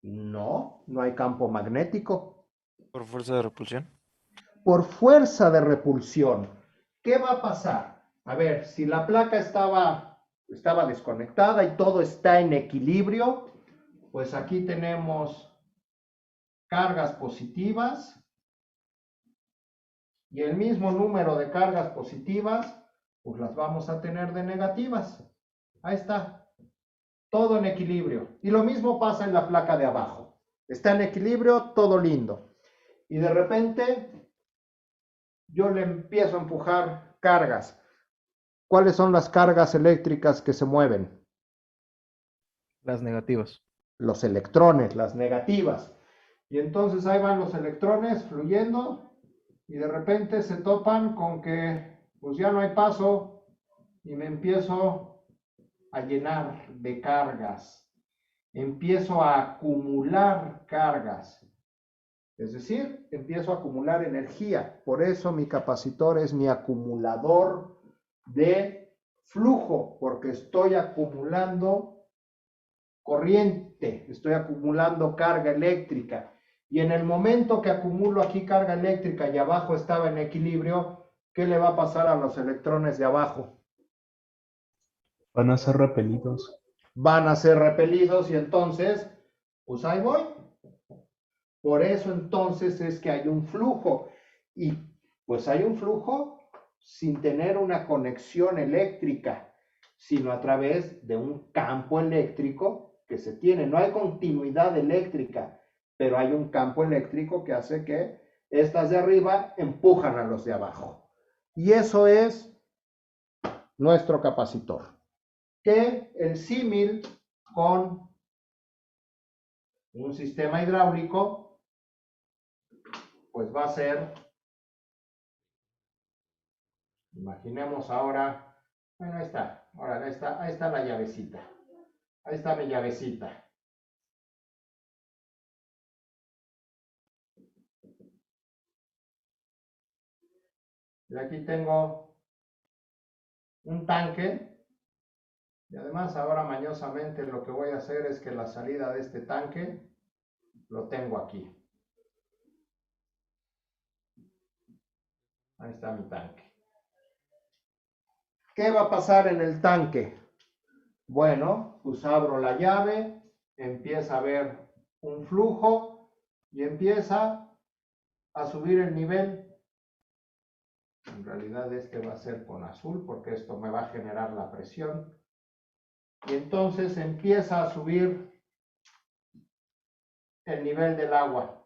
No, no hay campo magnético. Por fuerza de repulsión. Por fuerza de repulsión. ¿Qué va a pasar? A ver, si la placa estaba desconectada y todo está en equilibrio, pues aquí tenemos cargas positivas y el mismo número de cargas positivas, pues las vamos a tener de negativas. Ahí está, todo en equilibrio. Y lo mismo pasa en la placa de abajo. Está en equilibrio, todo lindo. Y de repente yo le empiezo a empujar cargas. ¿Cuáles son las cargas eléctricas que se mueven? Las negativas. Los electrones, las negativas. Y entonces ahí van los electrones fluyendo y de repente se topan con que pues ya no hay paso y me empiezo a llenar de cargas. Empiezo a acumular cargas. Es decir, empiezo a acumular energía. Por eso mi capacitor es mi acumulador de flujo, porque estoy acumulando corriente, estoy acumulando carga eléctrica. Y en el momento que acumulo aquí carga eléctrica y abajo estaba en equilibrio, ¿qué le va a pasar a los electrones de abajo? Van a ser repelidos. Van a ser repelidos y entonces, pues ahí voy. Por eso entonces es que hay un flujo. Y pues hay un flujo sin tener una conexión eléctrica, sino a través de un campo eléctrico que se tiene. No hay continuidad eléctrica, pero hay un campo eléctrico que hace que estas de arriba empujan a los de abajo. Y eso es nuestro capacitor. Que el símil con un sistema hidráulico, pues va a ser, imaginemos ahora, bueno, ahí está, ahora ahí está la llavecita. Ahí está mi llavecita. Y aquí tengo un tanque. Y además ahora mañosamente lo que voy a hacer es que la salida de este tanque lo tengo aquí. Ahí está mi tanque. ¿Qué va a pasar en el tanque? Bueno, pues abro la llave, empieza a haber un flujo y empieza a subir el nivel. En realidad este va a ser con azul porque esto me va a generar la presión. Y entonces empieza a subir el nivel del agua.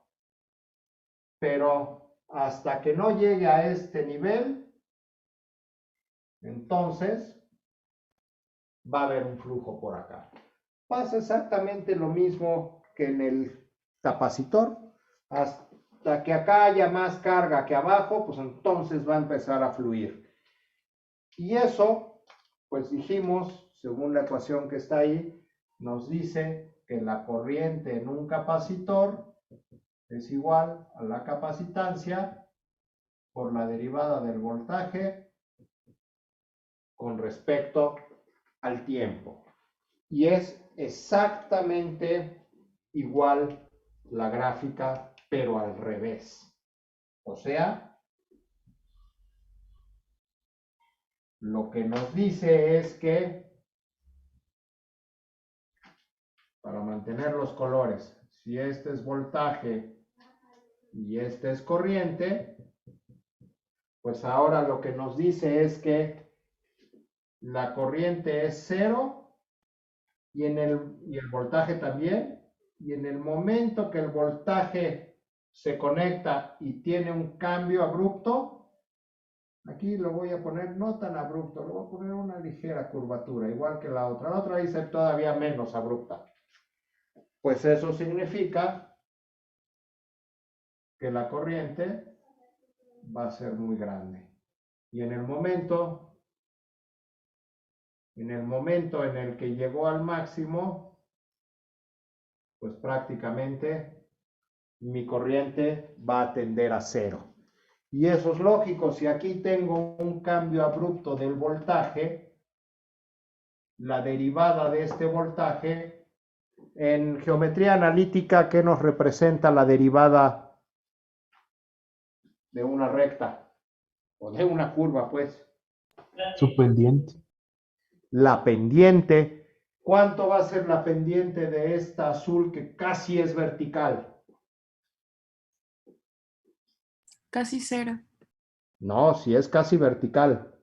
Pero hasta que no llegue a este nivel, entonces va a haber un flujo por acá. Pasa exactamente lo mismo que en el capacitor. Hasta que acá haya más carga que abajo, pues entonces va a empezar a fluir. Y eso, pues dijimos, según la ecuación que está ahí, nos dice que la corriente en un capacitor es igual a la capacitancia por la derivada del voltaje con respecto al tiempo. Y es exactamente igual la gráfica, pero al revés. O sea, lo que nos dice es que, para mantener los colores, si este es voltaje y este es corriente, pues ahora lo que nos dice es que la corriente es 0 y el voltaje también, y en el momento que el voltaje se conecta y tiene un cambio abrupto, aquí lo voy a poner no tan abrupto, lo voy a poner una ligera curvatura, igual que la otra dice todavía menos abrupta. Pues eso significa que la corriente va a ser muy grande. Y en el momento en el que llegó al máximo, pues prácticamente mi corriente va a tender a 0. Y eso es lógico, si aquí tengo un cambio abrupto del voltaje, la derivada de este voltaje, en geometría analítica, ¿qué nos representa la derivada de una recta? O de una curva, pues. Su pendiente. La pendiente. ¿Cuánto va a ser la pendiente de esta azul que casi es vertical? Casi 0. No, si es casi vertical.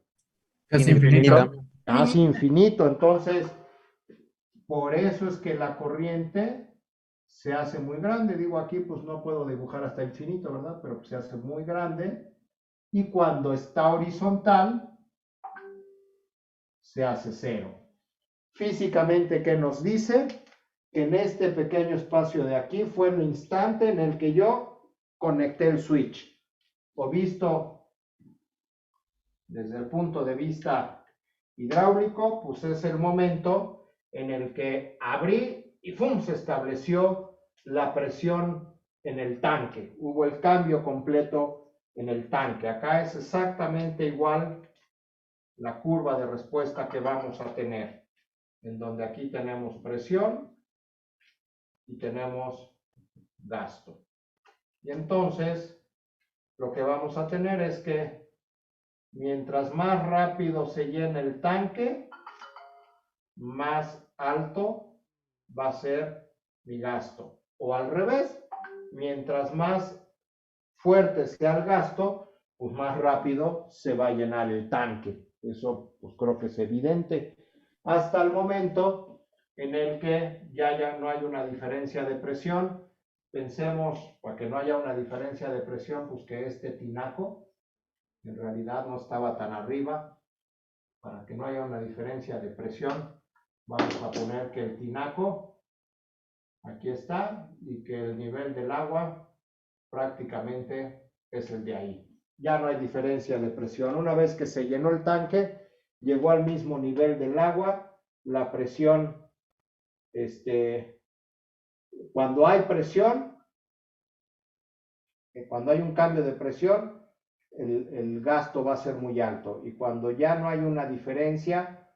Casi infinito. Casi infinito. Entonces, por eso es que la corriente se hace muy grande. Digo, aquí pues no puedo dibujar hasta infinito, ¿verdad? Pero se hace muy grande. Y cuando está horizontal, se hace 0. Físicamente, ¿qué nos dice? Que en este pequeño espacio de aquí fue el instante en el que yo conecté el switch. O visto desde el punto de vista hidráulico, pues es el momento en el que abrí y ¡fum! Se estableció la presión en el tanque. Hubo el cambio completo en el tanque. Acá es exactamente igual la curva de respuesta que vamos a tener, en donde aquí tenemos presión y tenemos gasto. Y entonces, lo que vamos a tener es que mientras más rápido se llene el tanque, más alto va a ser mi gasto. O al revés, mientras más fuerte sea el gasto, pues más rápido se va a llenar el tanque. Eso pues creo que es evidente. Hasta el momento en el que ya no hay una diferencia de presión. Pensemos, para que no haya una diferencia de presión, pues que este tinaco en realidad no estaba tan arriba. Para que no haya una diferencia de presión, vamos a poner que el tinaco aquí está y que el nivel del agua prácticamente es el de ahí. Ya no hay diferencia de presión. Una vez que se llenó el tanque, llegó al mismo nivel del agua. La presión, cuando hay presión, cuando hay un cambio de presión, el gasto va a ser muy alto. Y cuando ya no hay una diferencia,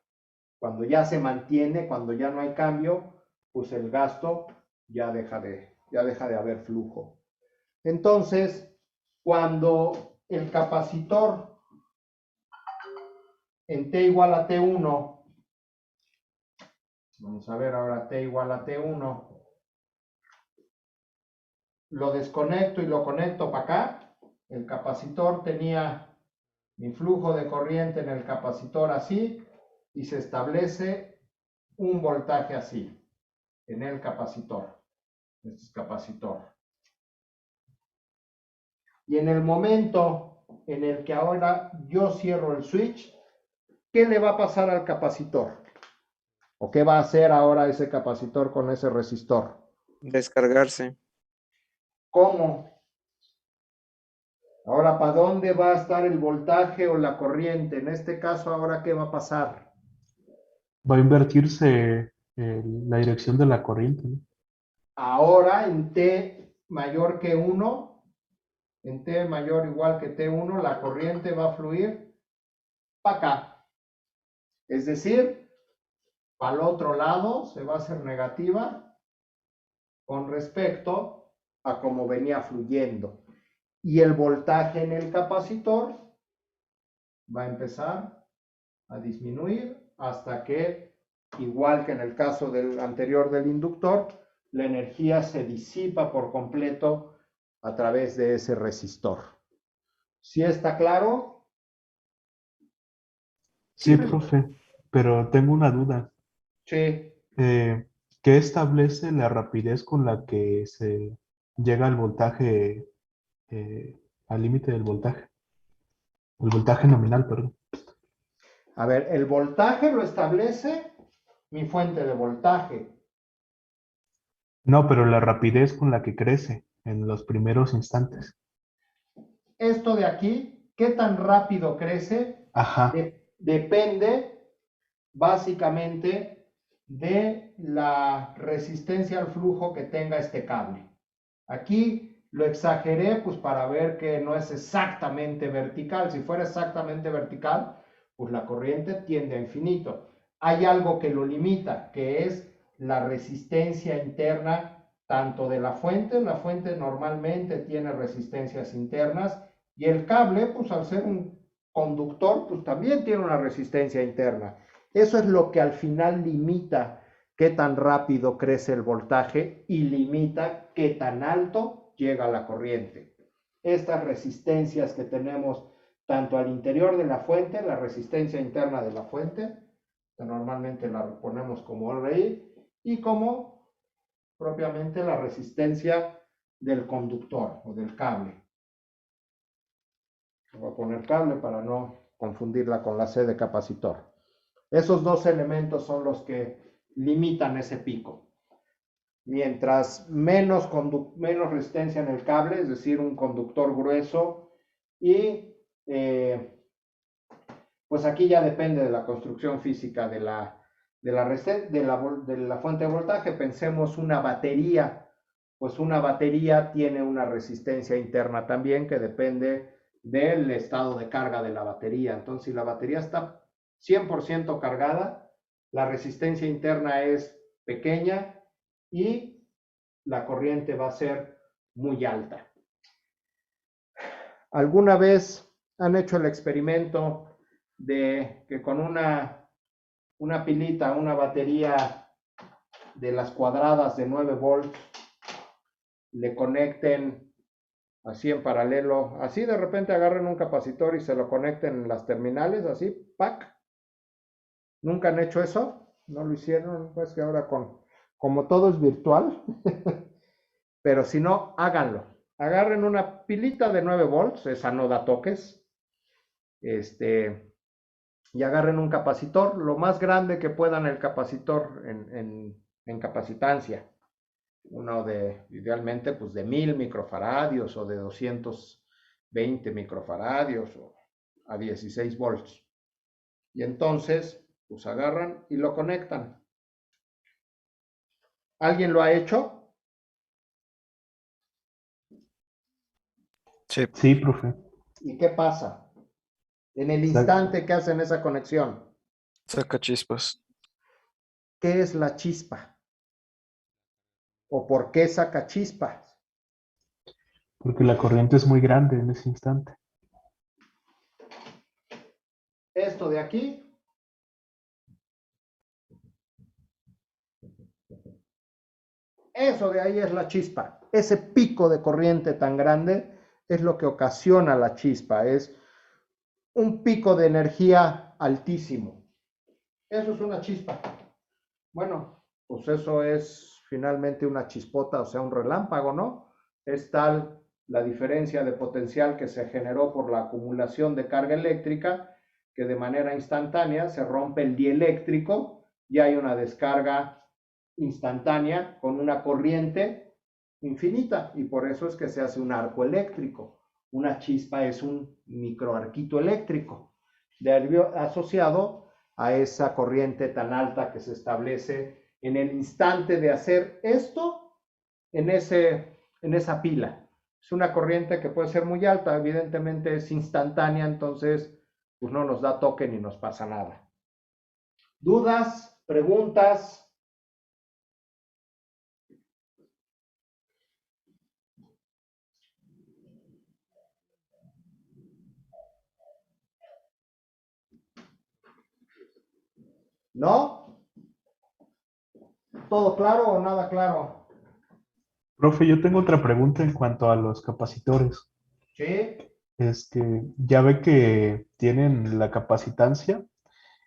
cuando ya se mantiene, cuando ya no hay cambio, pues el gasto ya deja de haber flujo. Entonces, cuando el capacitor en T igual a T1, vamos a ver ahora T igual a T1, lo desconecto y lo conecto para acá, el capacitor tenía mi flujo de corriente en el capacitor así, y se establece un voltaje así, en el capacitor. Este es capacitor. Y en el momento en el que ahora yo cierro el switch, ¿qué le va a pasar al capacitor? ¿O qué va a hacer ahora ese capacitor con ese resistor? Descargarse. ¿Cómo? Ahora, ¿para dónde va a estar el voltaje o la corriente? En este caso, ¿ahora qué va a pasar? Va a invertirse la dirección de la corriente, ¿no? Ahora, en T mayor que 1, en T mayor o igual que T1, la corriente va a fluir para acá. Es decir, para el otro lado se va a hacer negativa con respecto a cómo venía fluyendo. Y el voltaje en el capacitor va a empezar a disminuir hasta que, igual que en el caso del anterior del inductor, la energía se disipa por completo a través de ese resistor. ¿Sí está claro? Sí, profe, pero tengo una duda. Sí. ¿Qué establece la rapidez con la que se llega al voltaje, al límite del voltaje? El voltaje nominal, perdón. A ver, el voltaje lo establece mi fuente de voltaje. No, pero la rapidez con la que crece en los primeros instantes. Esto de aquí, ¿qué tan rápido crece? Ajá. Depende básicamente de la resistencia al flujo que tenga este cable. Aquí lo exageré pues para ver que no es exactamente vertical. Si fuera exactamente vertical, pues la corriente tiende a infinito. Hay algo que lo limita, que es la resistencia interna tanto de la fuente. La fuente normalmente tiene resistencias internas y el cable, pues al ser un conductor, pues también tiene una resistencia interna. Eso es lo que al final limita qué tan rápido crece el voltaje y limita qué tan alto llega la corriente. Estas resistencias que tenemos tanto al interior de la fuente, la resistencia interna de la fuente, que normalmente la ponemos como RI, y como propiamente la resistencia del conductor o del cable. Voy a poner cable para no confundirla con la C de capacitor. Esos dos elementos son los que limitan ese pico. Mientras menos resistencia en el cable, es decir, un conductor grueso, y pues aquí ya depende de la construcción física de la fuente de voltaje. Pensemos una batería, pues una batería tiene una resistencia interna también que depende del estado de carga de la batería. Entonces, si la batería está 100% cargada, la resistencia interna es pequeña y la corriente va a ser muy alta. ¿Alguna vez han hecho el experimento de que con una pilita, una batería de las cuadradas de 9 volts, le conecten así en paralelo, así de repente agarren un capacitor y se lo conecten en las terminales, así, ¡pac! ¿Nunca han hecho eso? ¿No lo hicieron? Pues que ahora como todo es virtual, pero si no, háganlo. Agarren una pilita de 9 volts, esa no da toques, y agarren un capacitor, lo más grande que puedan el capacitor en capacitancia. Uno idealmente, pues de 1000 microfaradios o de 220 microfaradios o a 16 volts. Y entonces, pues agarran y lo conectan. ¿Alguien lo ha hecho? Sí. Sí, profe. ¿Y qué pasa? En el instante que hacen esa conexión, Saca chispas. ¿qué es la chispa? ¿O por qué saca chispas? Porque la corriente es muy grande en ese instante. Esto de aquí eso de ahí es la chispa. Ese pico de corriente tan grande es lo que ocasiona la chispa. Es un pico de energía altísimo. Eso es una chispa. Bueno, pues eso es finalmente una chispota, o sea, un relámpago, ¿no? Es tal la diferencia de potencial que se generó por la acumulación de carga eléctrica que de manera instantánea se rompe el dieléctrico y hay una descarga instantánea con una corriente infinita, y por eso es que se hace un arco eléctrico. Una chispa es un microarquito eléctrico asociado a esa corriente tan alta que se establece en el instante de hacer esto en esa pila. Es una corriente que puede ser muy alta, evidentemente es instantánea, entonces pues no nos da toque ni nos pasa nada. ¿Dudas? ¿Preguntas? ¿No? ¿Todo claro o nada claro? Profe, yo tengo otra pregunta en cuanto a los capacitores. ¿Sí? Ya ve que tienen la capacitancia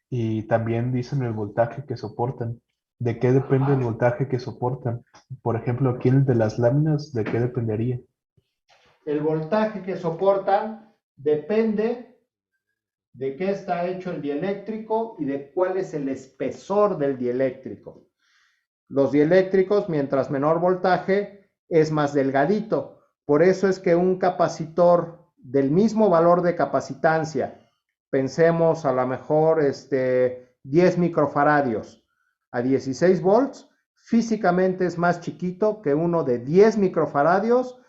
y también dicen el voltaje que soportan. ¿De qué depende el voltaje que soportan? Por ejemplo, aquí en el de las láminas, ¿de qué dependería? El voltaje que soportan depende de qué está hecho el dieléctrico y de cuál es el espesor del dieléctrico. Los dieléctricos, mientras menor voltaje, es más delgadito. Por eso es que un capacitor del mismo valor de capacitancia, pensemos a lo mejor 10 microfaradios a 16 volts, físicamente es más chiquito que uno de 10 microfaradios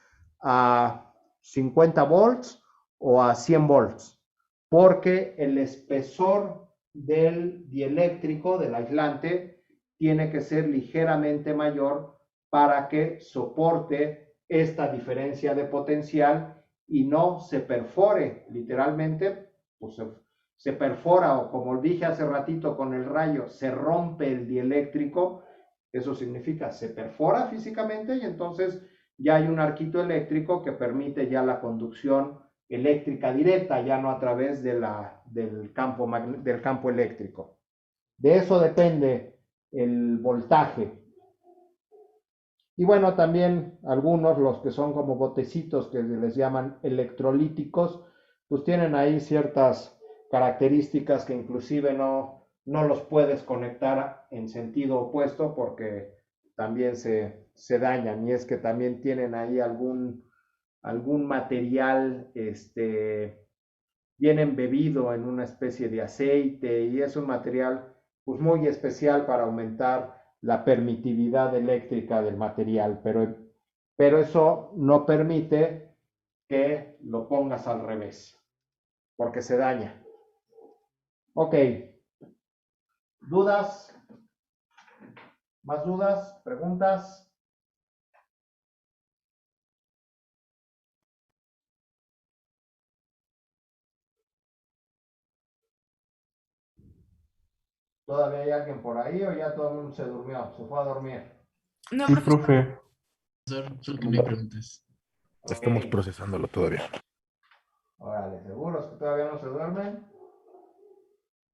a 50 volts o a 100 volts, porque el espesor del dieléctrico, del aislante, tiene que ser ligeramente mayor para que soporte esta diferencia de potencial y no se perfore, literalmente, pues se perfora, o como dije hace ratito con el rayo, se rompe el dieléctrico. Eso significa se perfora físicamente y entonces ya hay un arquito eléctrico que permite ya la conducción eléctrica directa, ya no a través del campo eléctrico. De eso depende el voltaje. Y bueno, también algunos, los que son como botecitos que les llaman electrolíticos, pues tienen ahí ciertas características que inclusive no los puedes conectar en sentido opuesto porque también se dañan, y es que también tienen ahí algún material bien embebido en una especie de aceite, y es un material pues muy especial para aumentar la permitividad eléctrica del material, pero eso no permite que lo pongas al revés, porque se daña. Ok. ¿Dudas? ¿Más dudas? ¿Preguntas? ¿Todavía hay alguien por ahí o ya todo el mundo se durmió? ¿Se fue a dormir? No, Sí, profesor. profe. Solo que me preguntes. Estamos procesándolo todavía. Órale, ¿seguros que todavía no se duermen?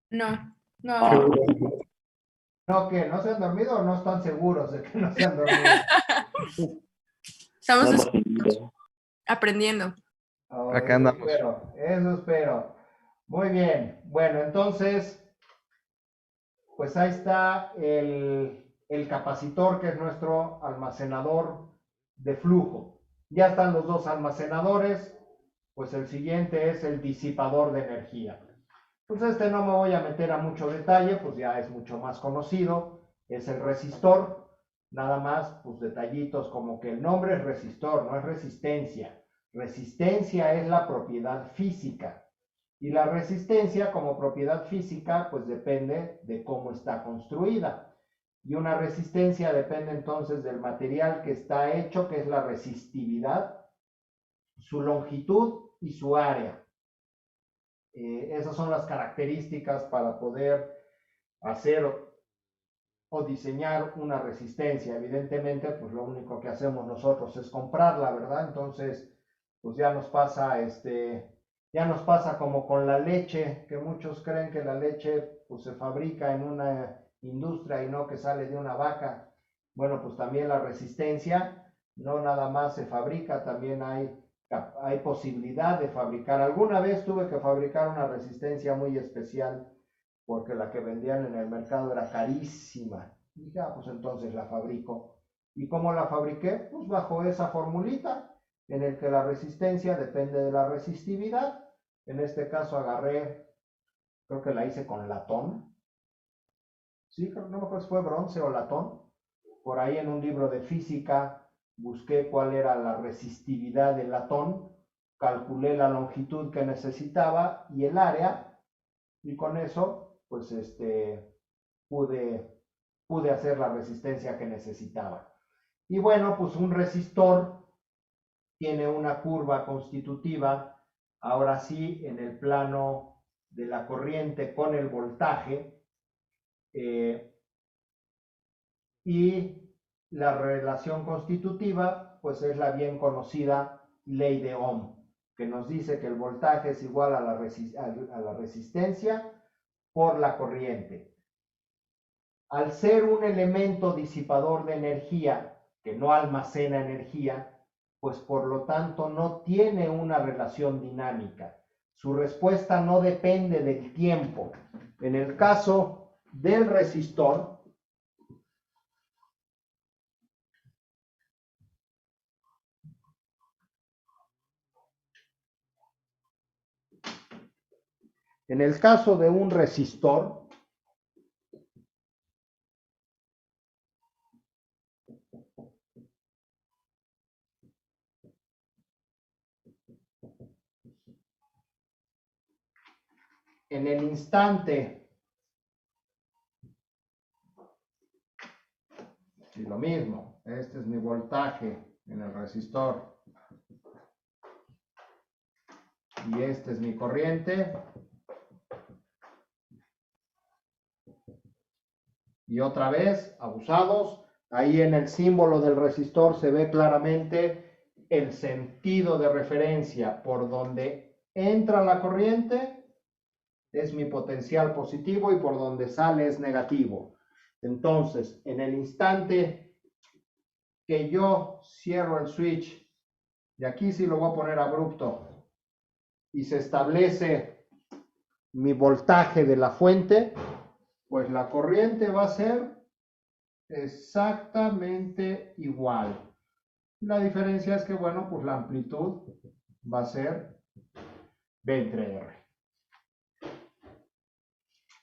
No, no. ¿No que no se han dormido o no están seguros de que no se han dormido? Estamos Vamos, aprendiendo. Oh, Acá eso andamos. eso espero. Muy bien. Bueno, entonces, pues ahí está el capacitor, que es nuestro almacenador de flujo. Ya están los dos almacenadores, pues el siguiente es el disipador de energía. Pues no me voy a meter a mucho detalle, pues ya es mucho más conocido, es el resistor. Nada más, pues detallitos como que el nombre es resistor, no es resistencia. Resistencia es la propiedad física. Y la resistencia como propiedad física, pues depende de cómo está construida. Y una resistencia depende entonces del material que está hecho, que es la resistividad, su longitud y su área. Esas son las características para poder hacer o diseñar una resistencia. Evidentemente, pues lo único que hacemos nosotros es comprarla, ¿verdad? Entonces, pues ya nos pasa como con la leche, que muchos creen que la leche pues se fabrica en una industria y no que sale de una vaca. Bueno, pues también la resistencia no nada más se fabrica, también hay posibilidad de fabricar. Alguna vez tuve que fabricar una resistencia muy especial porque la que vendían en el mercado era carísima. Y dije, pues entonces la fabrico. ¿Y cómo la fabriqué? Pues bajo esa formulita, en el que la resistencia depende de la resistividad. En este caso agarré, creo que la hice con latón. Sí, no me acuerdo si fue bronce o latón. Por ahí en un libro de física busqué cuál era la resistividad del latón, calculé la longitud que necesitaba y el área, y con eso, pues pude hacer la resistencia que necesitaba. Y bueno, pues un resistor tiene una curva constitutiva, ahora sí, en el plano de la corriente con el voltaje, y la relación constitutiva, pues es la bien conocida ley de Ohm, que nos dice que el voltaje es igual a la resistencia por la corriente. Al ser un elemento disipador de energía que no almacena energía, pues por lo tanto no tiene una relación dinámica. Su respuesta no depende del tiempo. En el caso del resistor, un resistor, en el instante, y lo mismo, este es mi voltaje en el resistor y este es mi corriente, y otra vez, abusados, ahí en el símbolo del resistor se ve claramente el sentido de referencia por donde entra la corriente es mi potencial positivo y por donde sale es negativo. Entonces, en el instante que yo cierro el switch, y aquí sí lo voy a poner abrupto, y se establece mi voltaje de la fuente, pues la corriente va a ser exactamente igual. La diferencia es que, bueno, pues la amplitud va a ser B entre R.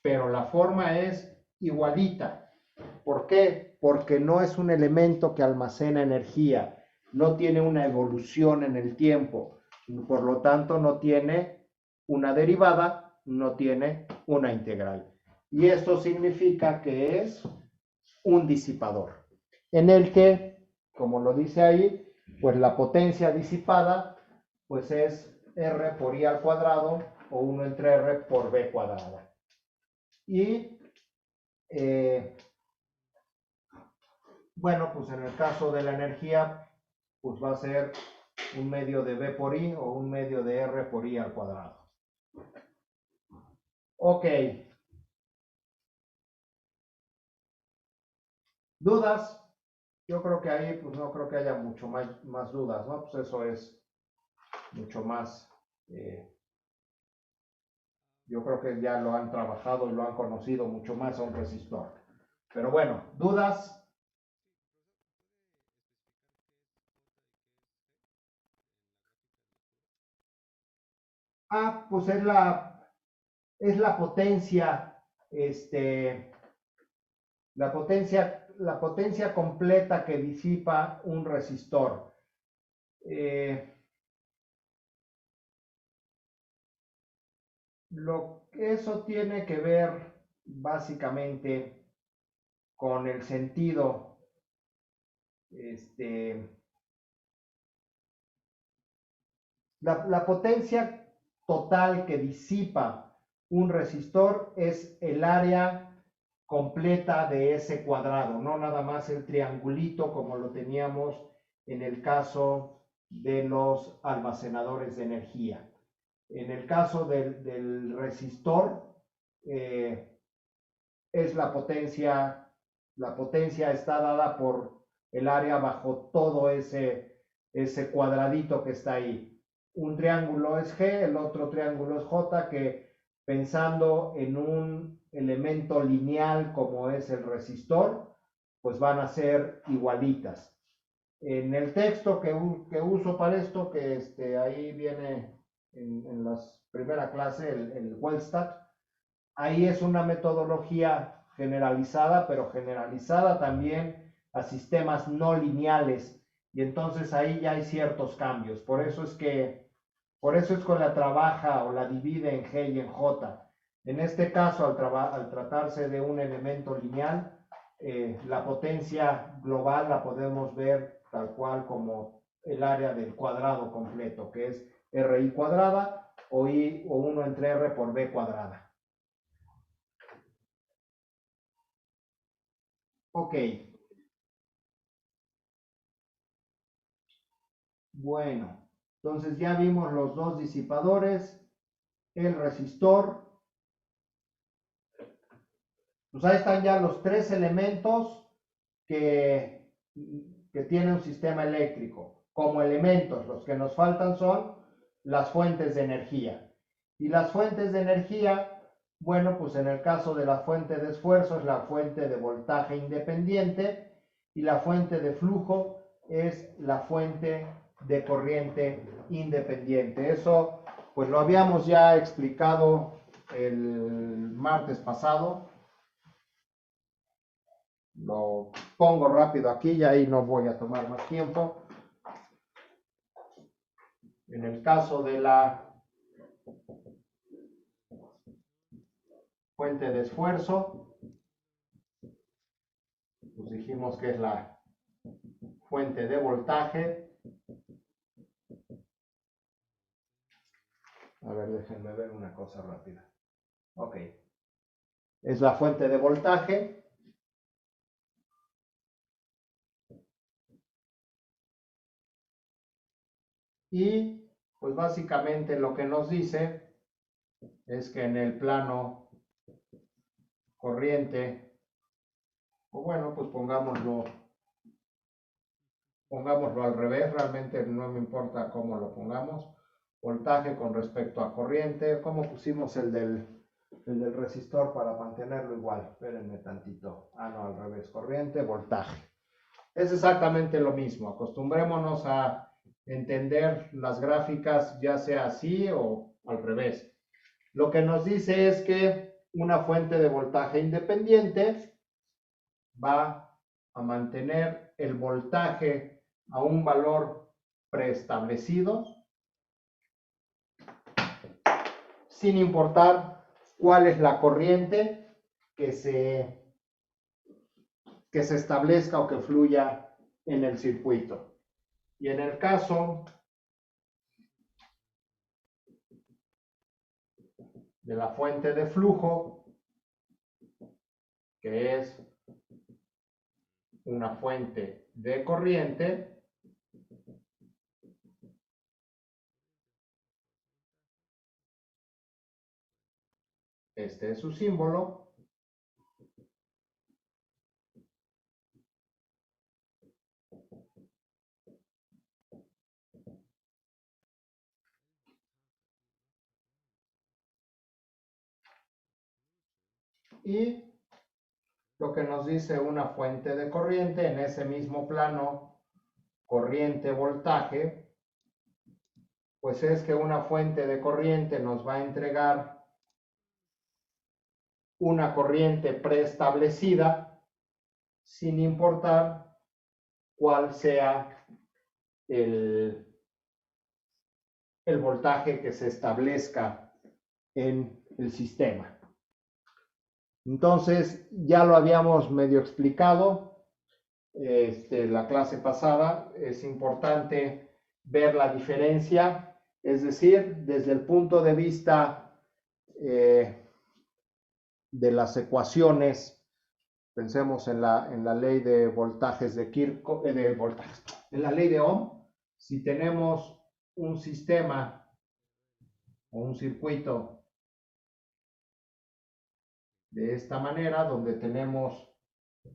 Pero la forma es igualita. ¿Por qué? Porque no es un elemento que almacena energía, no tiene una evolución en el tiempo, por lo tanto no tiene una derivada, no tiene una integral. Y esto significa que es un disipador, en el que, como lo dice ahí, pues la potencia disipada pues es R por I al cuadrado o 1 entre R por B cuadrada. Y bueno, pues en el caso de la energía, pues va a ser un medio de B por I o un medio de R por I al cuadrado. Ok. ¿Dudas? Yo creo que ahí, pues no creo que haya mucho más dudas, ¿no? Pues eso es mucho más. Yo creo que ya lo han trabajado y lo han conocido mucho más a un resistor. Pero bueno, ¿dudas? Pues es la potencia, la potencia completa que disipa un resistor. Eso tiene que ver básicamente con el sentido, la potencia total que disipa un resistor es el área completa de ese cuadrado, no nada más el triangulito como lo teníamos en el caso de los almacenadores de energía. En el caso del resistor, es la potencia está dada por el área bajo todo ese cuadradito que está ahí. Un triángulo es G, el otro triángulo es J, que pensando en un elemento lineal como es el resistor, pues van a ser igualitas. En el texto que uso para esto, que ahí viene en la primera clase, el WellStat, ahí es una metodología generalizada, pero generalizada también a sistemas no lineales, y entonces ahí ya hay ciertos cambios. Por eso es que la trabaja o la divide en G y en J. En este caso, al tratarse de un elemento lineal, la potencia global la podemos ver tal cual como el área del cuadrado completo, que es RI cuadrada o 1 entre R por B cuadrada. Ok. Bueno, entonces ya vimos los dos disipadores, el resistor. Pues ahí están ya los tres elementos que tiene un sistema eléctrico. Como elementos, los que nos faltan son las fuentes de energía. Y las fuentes de energía, bueno, pues en el caso de la fuente de esfuerzo es la fuente de voltaje independiente y la fuente de flujo es la fuente de corriente independiente. Eso pues lo habíamos ya explicado el martes pasado. Lo pongo rápido aquí y ahí no voy a tomar más tiempo. En el caso de la fuente de esfuerzo, pues dijimos que es la fuente de voltaje. A ver, déjenme ver una cosa rápida. Ok. Es la fuente de voltaje. Y pues básicamente lo que nos dice es que en el plano corriente, o bueno, pues pongámoslo al revés, realmente no me importa cómo lo pongamos. Voltaje con respecto a corriente, ¿cómo pusimos el del resistor para mantenerlo igual? Espérenme tantito. Ah, no, al revés, corriente, voltaje. Es exactamente lo mismo, acostumbrémonos a entender las gráficas ya sea así o al revés. Lo que nos dice es que una fuente de voltaje independiente va a mantener el voltaje a un valor preestablecido sin importar cuál es la corriente que se establezca o que fluya en el circuito. Y en el caso de la fuente de flujo, que es una fuente de corriente, este es su símbolo. Y lo que nos dice una fuente de corriente en ese mismo plano, corriente-voltaje, pues es que una fuente de corriente nos va a entregar una corriente preestablecida sin importar cuál sea el voltaje que se establezca en el sistema. Entonces, ya lo habíamos medio explicado la clase pasada. Es importante ver la diferencia, es decir, desde el punto de vista de las ecuaciones, pensemos en la ley de voltajes de Kirchhoff, en la ley de Ohm. Si tenemos un sistema o un circuito de esta manera, donde tenemos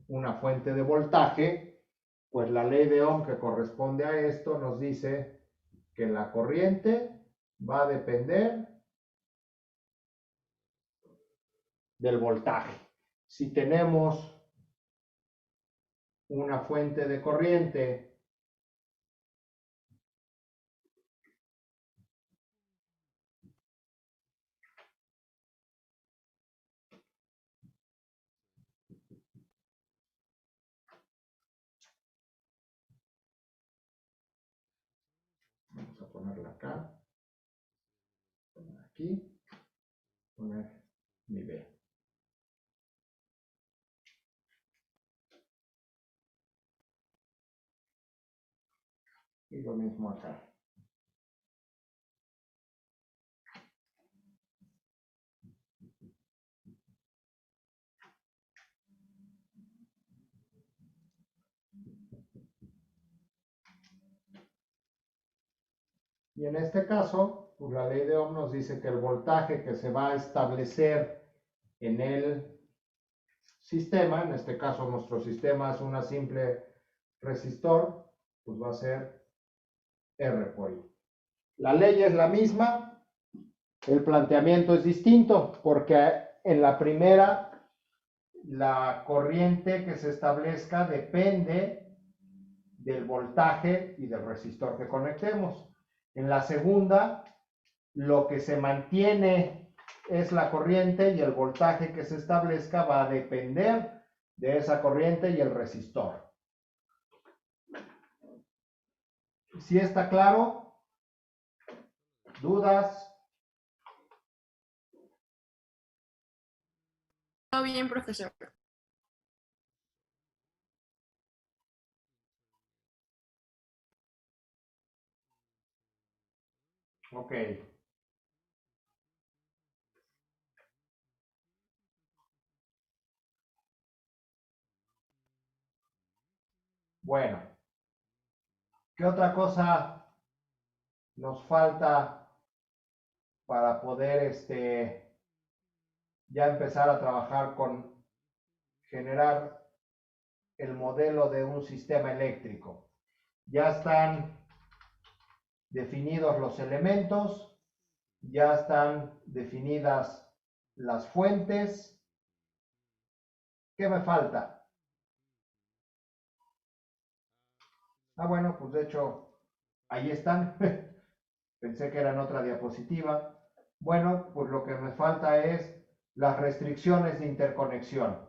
una fuente de voltaje, pues la ley de Ohm que corresponde a esto nos dice que la corriente va a depender del voltaje. Si tenemos una fuente de corriente vamos a ponerla acá, aquí, poner mi B. Y lo mismo acá. Y en este caso, pues la ley de Ohm nos dice que el voltaje que se va a establecer en el sistema, en este caso nuestro sistema es una simple resistor, pues va a ser R por I. La ley es la misma, el planteamiento es distinto, porque en la primera, la corriente que se establezca depende del voltaje y del resistor que conectemos. En la segunda, lo que se mantiene es la corriente y el voltaje que se establezca va a depender de esa corriente y el resistor. ¿Sí está claro? ¿Dudas? Todo bien, profesor. Ok. Bueno, ¿qué otra cosa nos falta para poder ya empezar a trabajar con generar el modelo de un sistema eléctrico? Ya están definidos los elementos, ya están definidas las fuentes. ¿Qué me falta? Ah, bueno, pues de hecho, ahí están. Pensé que era en otra diapositiva. Bueno, pues lo que me falta es las restricciones de interconexión,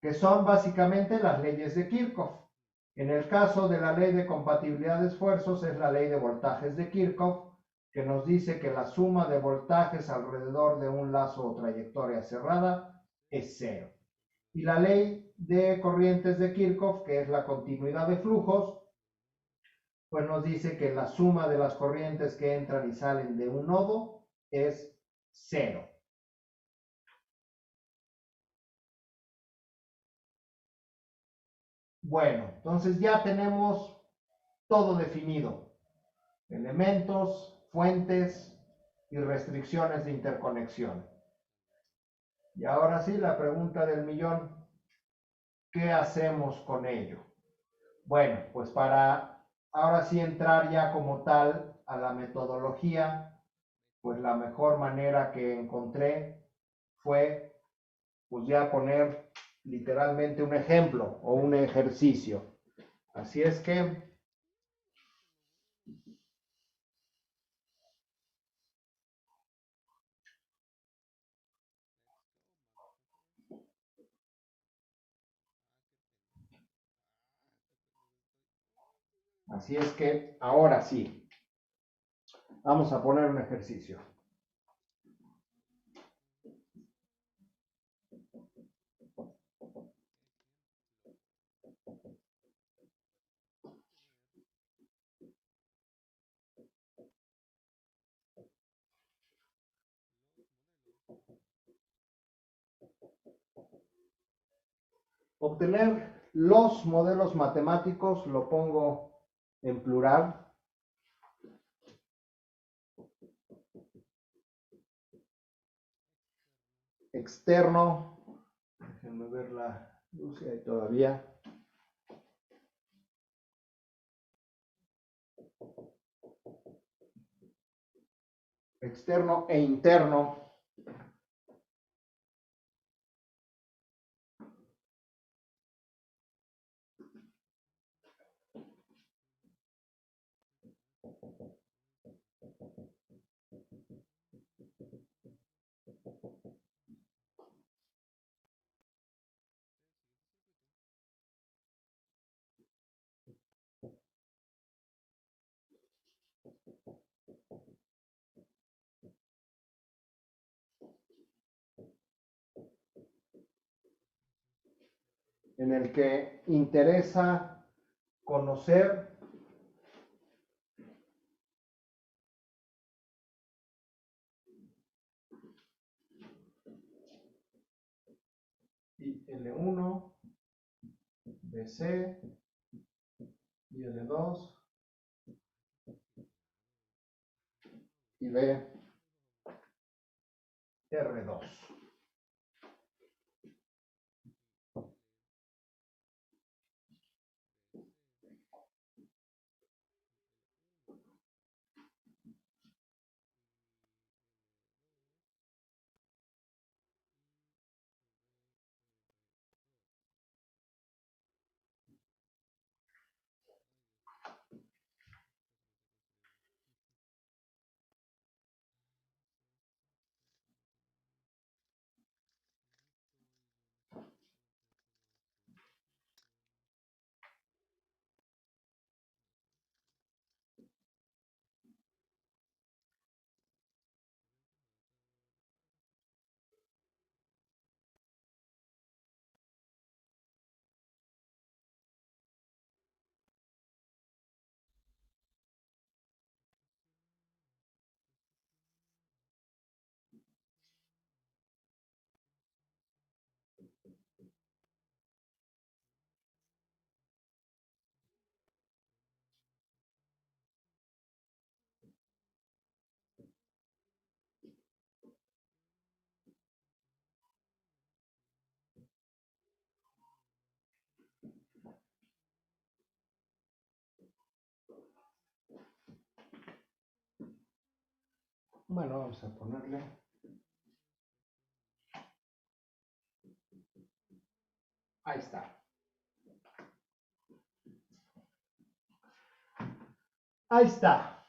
que son básicamente las leyes de Kirchhoff. En el caso de la ley de compatibilidad de esfuerzos es la ley de voltajes de Kirchhoff, que nos dice que la suma de voltajes alrededor de un lazo o trayectoria cerrada es cero. Y la ley de corrientes de Kirchhoff, que es la continuidad de flujos, pues nos dice que la suma de las corrientes que entran y salen de un nodo es cero. Bueno, entonces ya tenemos todo definido. Elementos, fuentes y restricciones de interconexión. Y ahora sí, la pregunta del millón, ¿qué hacemos con ello? Bueno, pues para ahora sí entrar ya como tal a la metodología, pues la mejor manera que encontré fue pues ya poner literalmente un ejemplo o un ejercicio. Así es que ahora sí, vamos a poner un ejercicio. Obtener los modelos matemáticos, lo pongo en plural. Externo, déjenme ver la luz ahí todavía. Externo e interno. en el que interesa conocer y L1, BC y L2 y B R2. Bueno, vamos a ponerle. Ahí está. Ahí está.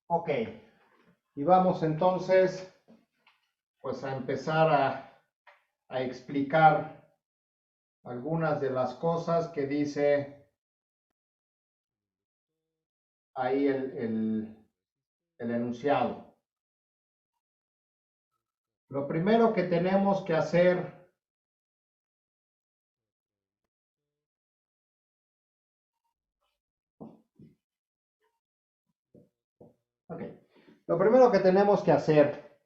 Ok. Y vamos entonces pues a empezar a explicar algunas de las cosas que dice ahí el enunciado. Lo primero que tenemos que hacer Lo primero que tenemos que hacer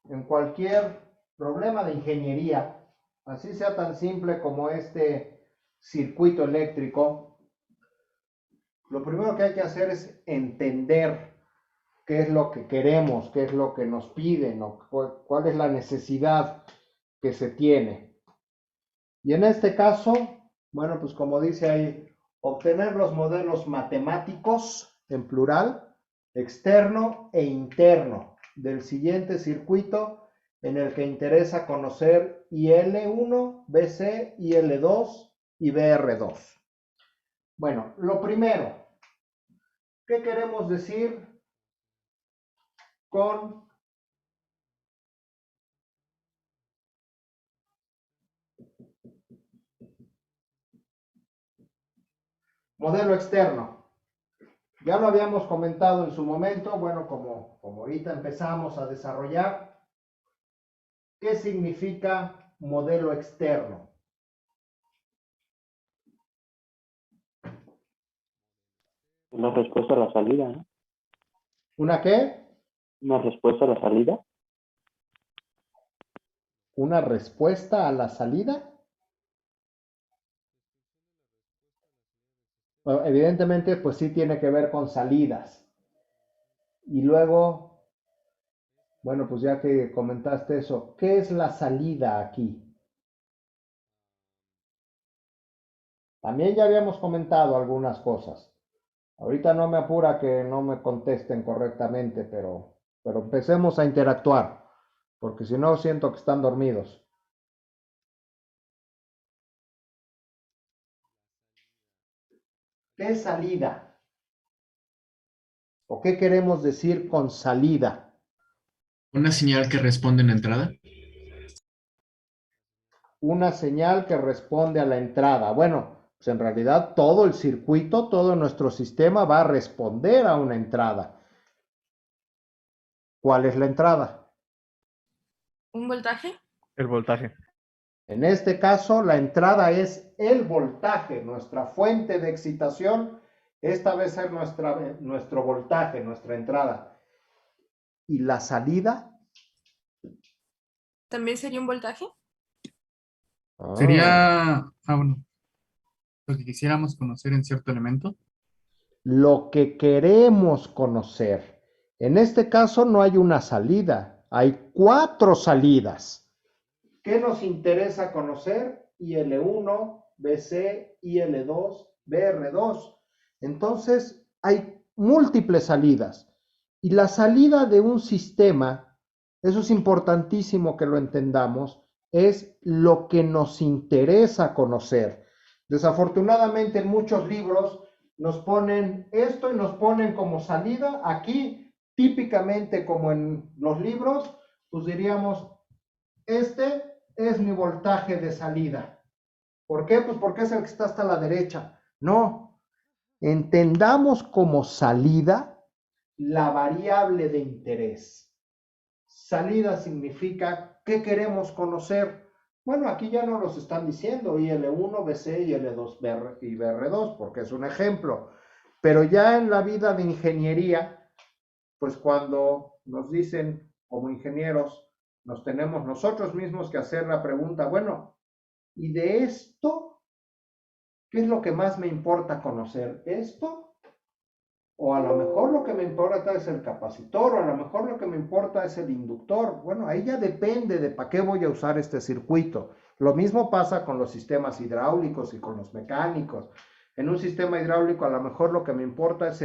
en cualquier problema de ingeniería, así sea tan simple como este circuito eléctrico, lo primero que hay que hacer es entender qué es lo que queremos, qué es lo que nos piden, o cuál es la necesidad que se tiene. Y en este caso, bueno, pues como dice ahí, obtener los modelos matemáticos, en plural, externo e interno, del siguiente circuito en el que interesa conocer IL1, BC, IL2 y BR2. Bueno, lo primero, ¿qué queremos decir con modelo externo? Ya lo habíamos comentado en su momento, bueno, como ahorita empezamos a desarrollar, ¿qué significa modelo externo? Una respuesta a la salida, ¿no? ¿Una qué? Una respuesta a la salida. ¿Una respuesta a la salida? Bueno, evidentemente, pues sí tiene que ver con salidas. Y luego, bueno, pues ya que comentaste eso, ¿qué es la salida aquí? También ya habíamos comentado algunas cosas. Ahorita no me apura que no me contesten correctamente, pero empecemos a interactuar, porque si no siento que están dormidos. ¿Qué es salida? ¿O qué queremos decir con salida? Una señal que responde en la entrada. Una señal que responde a la entrada. Bueno, Pues en realidad todo el circuito, todo nuestro sistema va a responder a una entrada. ¿Cuál es la entrada? ¿Un voltaje? El voltaje. En este caso, la entrada es el voltaje, nuestra fuente de excitación. Esta va a ser nuestro voltaje, nuestra entrada. ¿Y la salida? ¿También sería un voltaje? Sería, bueno, lo que quisiéramos conocer en cierto elemento. Lo que queremos conocer. En este caso no hay una salida, hay 4 salidas. ¿Qué nos interesa conocer? IL1, BC, IL2, BR2. Entonces, hay múltiples salidas. Y la salida de un sistema, eso es importantísimo que lo entendamos, es lo que nos interesa conocer. Desafortunadamente, en muchos libros nos ponen esto y nos ponen como salida. Aquí, típicamente como en los libros, pues diríamos, este es mi voltaje de salida. ¿Por qué? Pues porque es el que está hasta la derecha. No, entendamos como salida la variable de interés. Salida significa ¿qué queremos conocer? Bueno, aquí ya no los están diciendo IL1, BC, IL2 y BR2, porque es un ejemplo. Pero ya en la vida de ingeniería, pues cuando nos dicen como ingenieros, nos tenemos nosotros mismos que hacer la pregunta, bueno, ¿y de esto qué es lo que más me importa conocer? ¿Esto? O a lo mejor lo que me importa es el capacitor, o a lo mejor lo que me importa es el inductor. Bueno, ahí ya depende de para qué voy a usar este circuito. Lo mismo pasa con los sistemas hidráulicos y con los mecánicos. En un sistema hidráulico a lo mejor lo que me importa es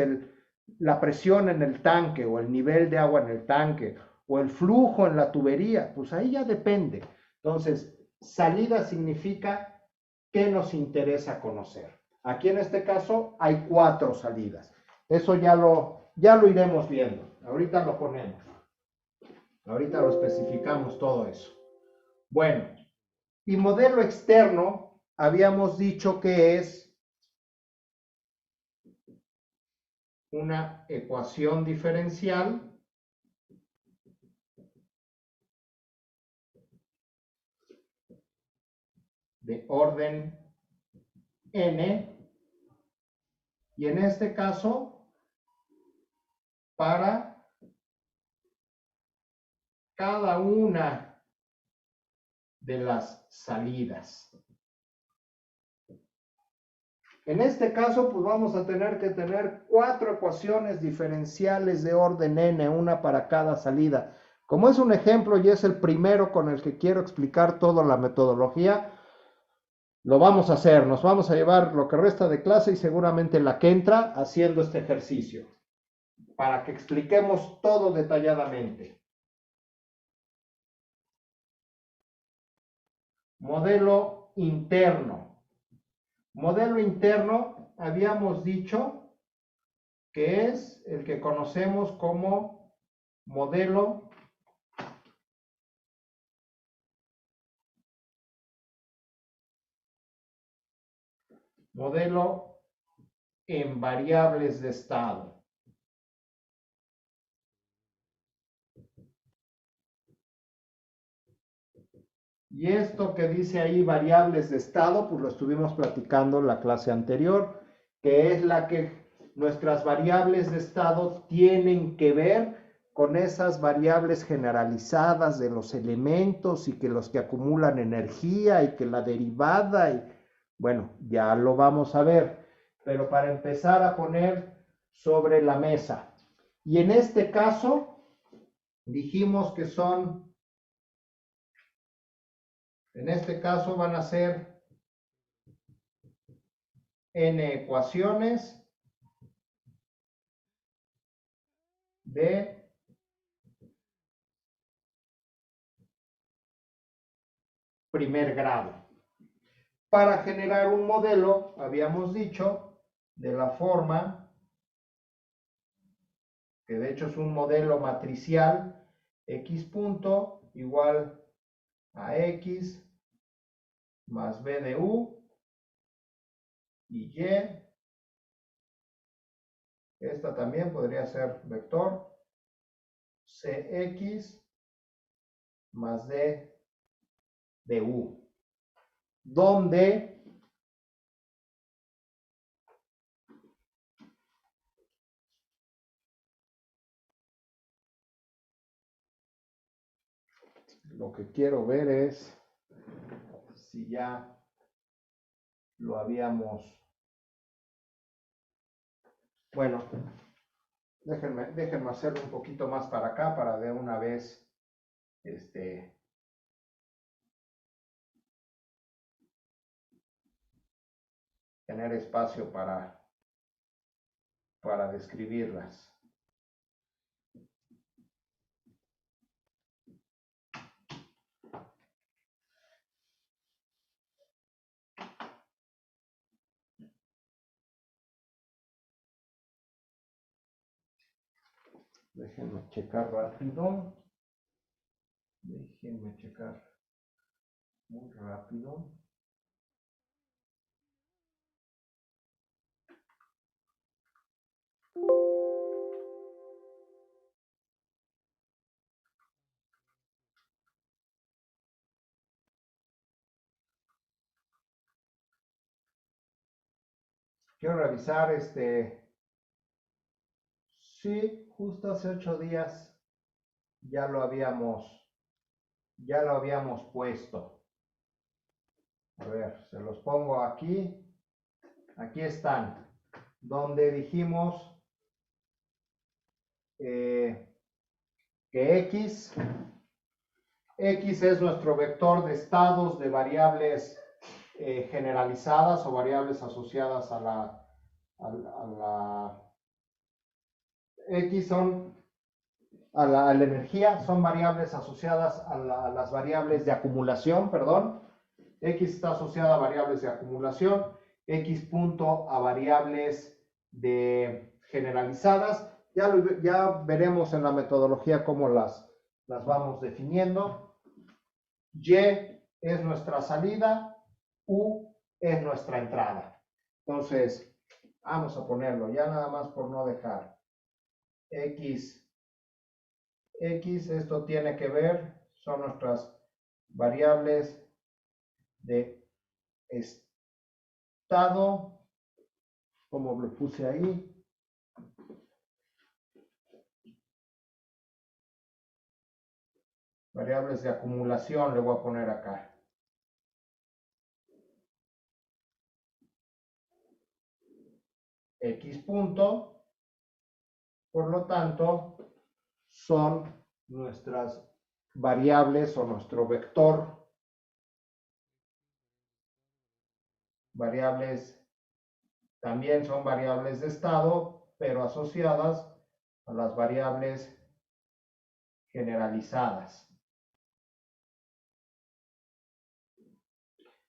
la presión en el tanque o el nivel de agua en el tanque o el flujo en la tubería. Pues ahí ya depende. Entonces, salida significa qué nos interesa conocer. Aquí en este caso hay 4 salidas. Eso ya lo iremos viendo. Ahorita lo ponemos. Ahorita lo especificamos todo eso. Bueno, y modelo externo, habíamos dicho que es una ecuación diferencial de orden n, y en este caso, para cada una de las salidas. En este caso, pues vamos a tener que tener 4 ecuaciones diferenciales de orden n, una para cada salida. Como es un ejemplo y es el primero con el que quiero explicar toda la metodología, lo vamos a hacer. Nos vamos a llevar lo que resta de clase y seguramente la que entra haciendo este ejercicio, para que expliquemos todo detalladamente. Modelo interno. Modelo interno, habíamos dicho que es el que conocemos como modelo en variables de estado. Y esto que dice ahí variables de estado, pues lo estuvimos platicando en la clase anterior, que es la que nuestras variables de estado tienen que ver con esas variables generalizadas de los elementos y que los que acumulan energía y que la derivada, y bueno, ya lo vamos a ver, pero para empezar a poner sobre la mesa. Y en este caso, dijimos que son... En este caso van a ser n ecuaciones de primer grado. Para generar un modelo, habíamos dicho, de la forma, que de hecho es un modelo matricial, x punto igual a x más b de u y y. Esta también podría ser vector cx más d de u, donde lo que quiero ver es si ya lo habíamos. Bueno, déjenme hacerlo un poquito más para acá para de una vez tener espacio para describirlas. Déjenme checar rápido. Déjenme checar muy rápido. Quiero revisar sí, justo hace 8 días ya lo habíamos puesto. A ver, se los pongo aquí. Aquí están, donde dijimos que X es nuestro vector de estados de variables generalizadas o variables asociadas a la X son a la energía, son variables asociadas a las variables de acumulación, perdón. X está asociada a variables de acumulación, X punto a variables de generalizadas. Ya veremos en la metodología cómo las vamos definiendo. Y es nuestra salida, U es nuestra entrada. Entonces, vamos a ponerlo ya nada más por no dejar. X, esto tiene que ver, son nuestras variables de estado, como lo puse ahí. Variables de acumulación le voy a poner acá. X punto, por lo tanto, son nuestras variables o nuestro vector. Variables también son variables de estado, pero asociadas a las variables generalizadas.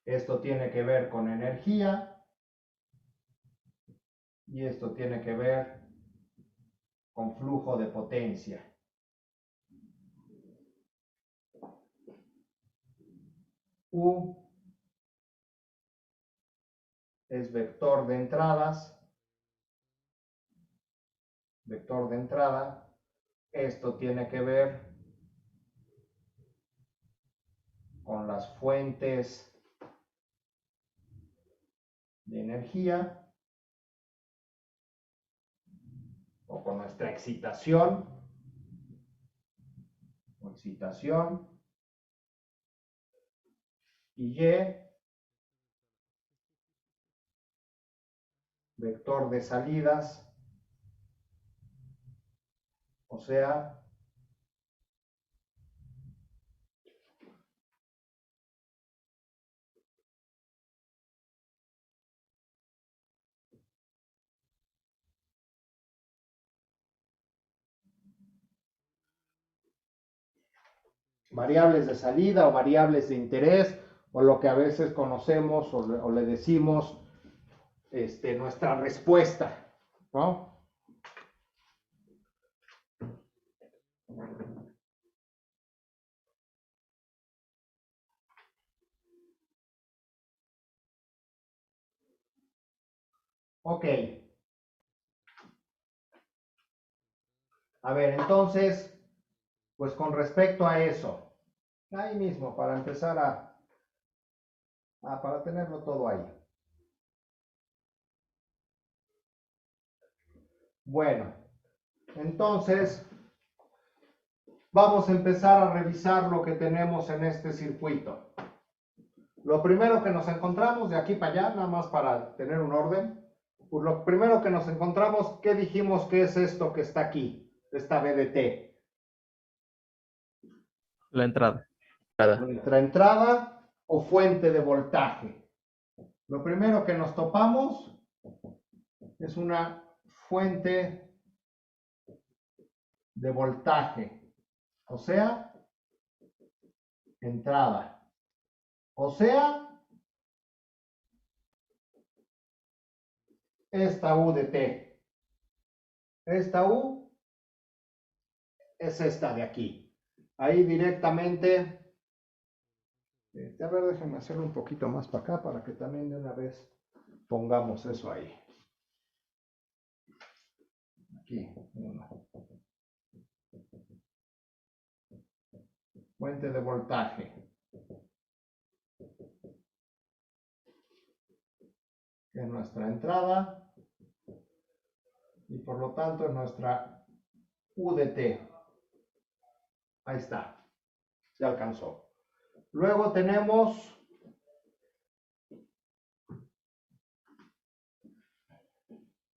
Esto tiene que ver con energía y esto tiene que ver con flujo de potencia. U es vector de entradas. Vector de entrada. Esto tiene que ver con las fuentes de energía o con nuestra excitación. Y vector de salidas, o sea, variables de salida o variables de interés, o lo que a veces conocemos o le decimos nuestra respuesta, ¿no? Ok. A ver, entonces, pues con respecto a eso, ahí mismo, para empezar para tenerlo todo ahí. Bueno, entonces, vamos a empezar a revisar lo que tenemos en este circuito. Lo primero que nos encontramos de aquí para allá, nada más para tener un orden, pues lo primero que nos encontramos, ¿qué dijimos que es esto que está aquí? Esta VDT. La entrada. Nuestra entrada o fuente de voltaje. Lo primero que nos topamos es una fuente de voltaje, o sea, entrada. O sea, esta U de T. Esta U es esta de aquí. Ahí directamente, a ver, déjenme hacerlo un poquito más para acá para que también de una vez pongamos eso ahí. Aquí, uno. Fuente de voltaje. Es nuestra entrada y por lo tanto es nuestra U de T. Ahí está, ya alcanzó. Luego tenemos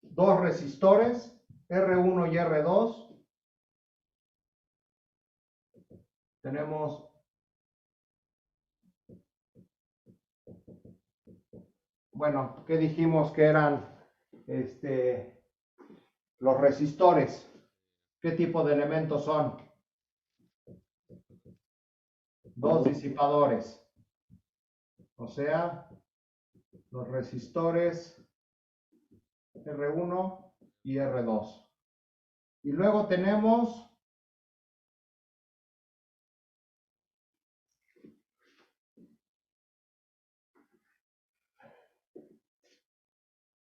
dos resistores, R1 y R2. Tenemos bueno, ¿qué dijimos que eran los resistores? ¿Qué tipo de elementos son? Dos disipadores. O sea, los resistores R1 y R2. Y luego tenemos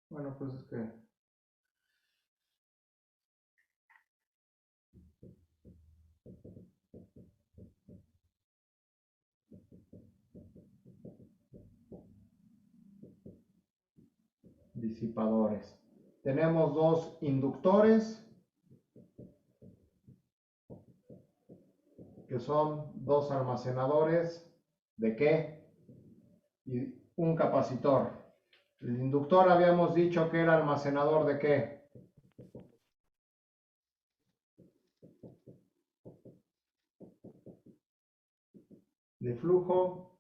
bueno, pues es que disipadores. Tenemos dos inductores que son dos almacenadores ¿de qué? Y un capacitor. El inductor habíamos dicho que era almacenador ¿de qué? De flujo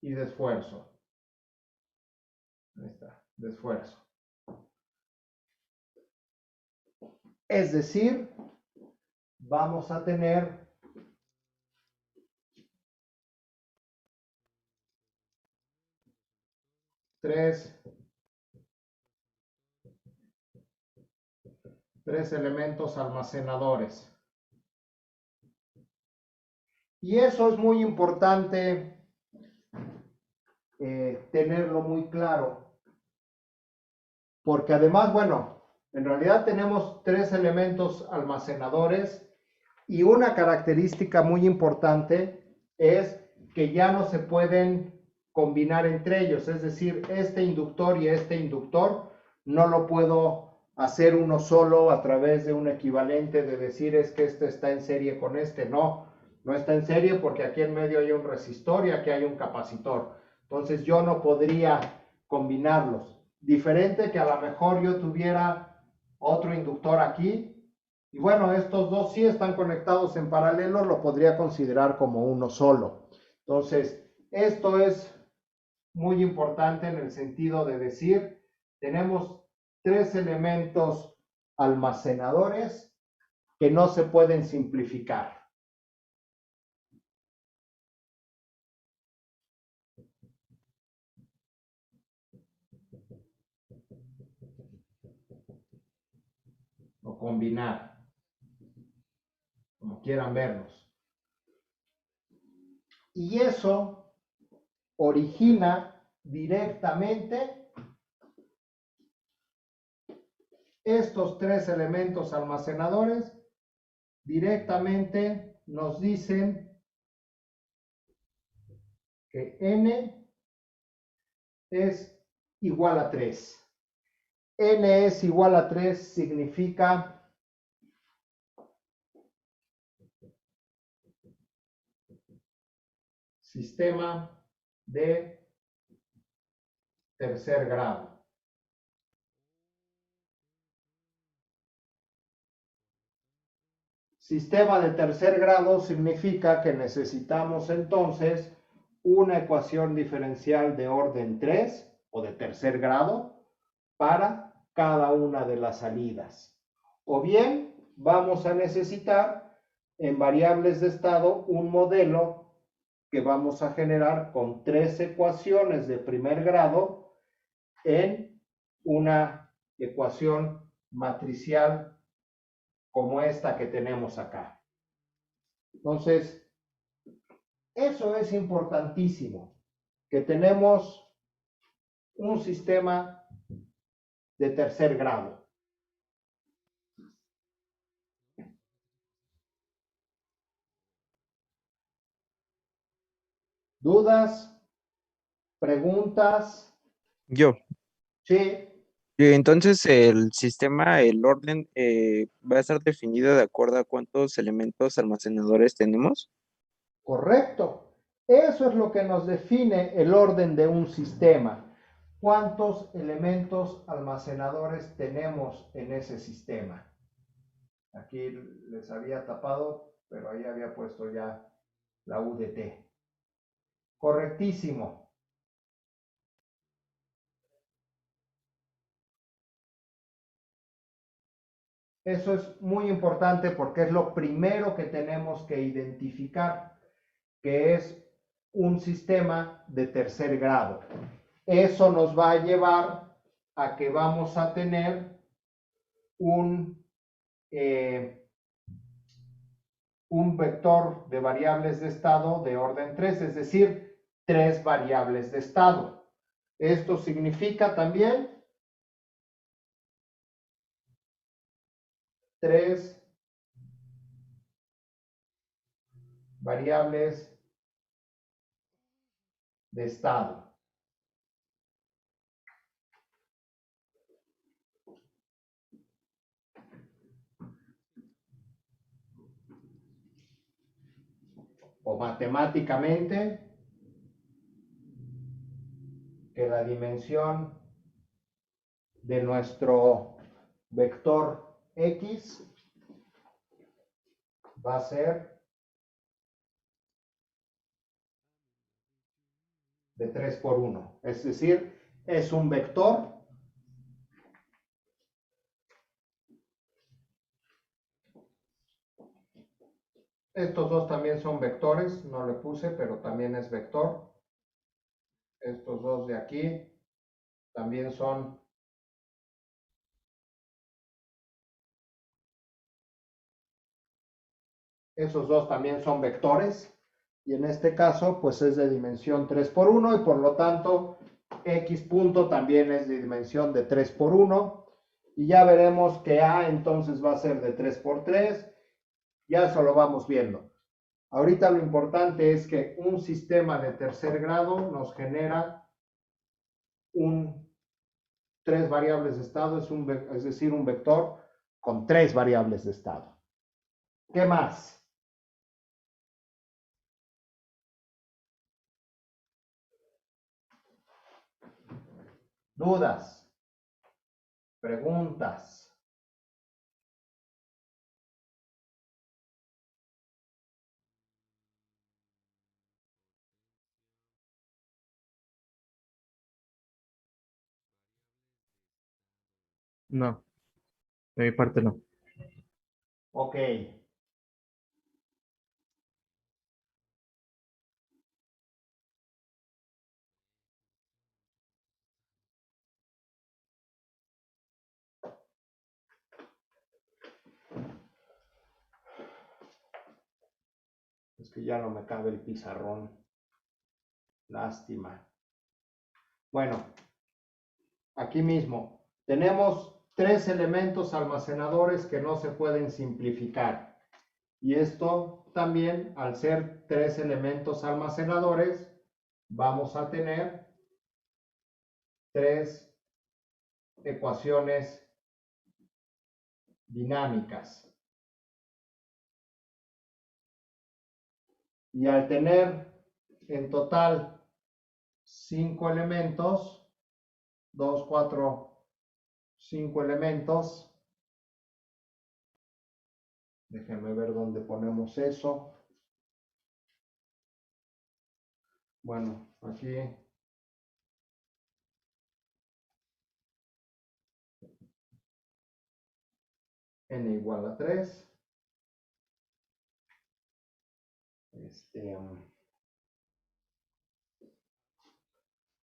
y de esfuerzo. Ahí está, de esfuerzo. Es decir, vamos a tener tres elementos almacenadores. Y eso es muy importante tenerlo muy claro. Porque además, bueno, en realidad tenemos tres elementos almacenadores y una característica muy importante es que ya no se pueden combinar entre ellos. Es decir, este inductor y este inductor no lo puedo hacer uno solo a través de un equivalente de decir es que este está en serie con este. No, no está en serie porque aquí en medio hay un resistor y aquí hay un capacitor. Entonces yo no podría combinarlos. Diferente que a lo mejor yo tuviera otro inductor aquí y bueno, estos dos sí están conectados en paralelo, lo podría considerar como uno solo. Entonces, esto es muy importante en el sentido de decir, tenemos tres elementos almacenadores que no se pueden simplificar. O combinar, como quieran verlos. Y eso origina directamente estos tres elementos almacenadores directamente nos dicen que n es igual a 3. N es igual a 3 significa sistema de tercer grado. Sistema de tercer grado significa que necesitamos entonces una ecuación diferencial de orden 3 o de tercer grado para cada una de las salidas. O bien vamos a necesitar en variables de estado un modelo que vamos a generar con 3 ecuaciones de primer grado en una ecuación matricial como esta que tenemos acá. Entonces, eso es importantísimo, que tenemos un sistema de tercer grado. ¿Dudas? ¿Preguntas? Yo. Sí, Entonces el sistema, el orden, va a estar definido de acuerdo a cuántos elementos almacenadores tenemos. correcto. Eso es lo que nos define el orden de un sistema. ¿Cuántos elementos almacenadores tenemos en ese sistema? Aquí les había tapado, pero ahí había puesto ya la UDT. Correctísimo. Eso es muy importante porque es lo primero que tenemos que identificar, que es un sistema de tercer grado. Eso nos va a llevar a que vamos a tener un vector de variables de estado de orden 3, es decir, 3 variables de estado. Esto significa también 3 variables de estado. O matemáticamente, que la dimensión de nuestro vector X va a ser de 3 por 1. Es decir, es un vector estos dos también son vectores, no le puse, pero también es vector. Estos dos de aquí también son esos dos también son vectores y en este caso pues es de dimensión 3 por 1 y por lo tanto X punto también es de dimensión de 3 por 1 y ya veremos que A entonces va a ser de 3 por 3, ya eso lo vamos viendo. Ahorita lo importante es que un sistema de tercer grado nos genera 3 variables de estado, es decir, un vector con 3 variables de estado. ¿Qué más? ¿Dudas? ¿Preguntas? No, de mi parte no. Ok. Es que ya no me cabe el pizarrón. Lástima. Bueno, aquí mismo tenemos tres elementos almacenadores que no se pueden simplificar. Y esto también, al ser tres elementos almacenadores, vamos a tener tres ecuaciones dinámicas. Y al tener en total 5 elementos, 2, 4, 5 elementos, déjenme ver dónde ponemos eso. Bueno, aquí n igual a 3.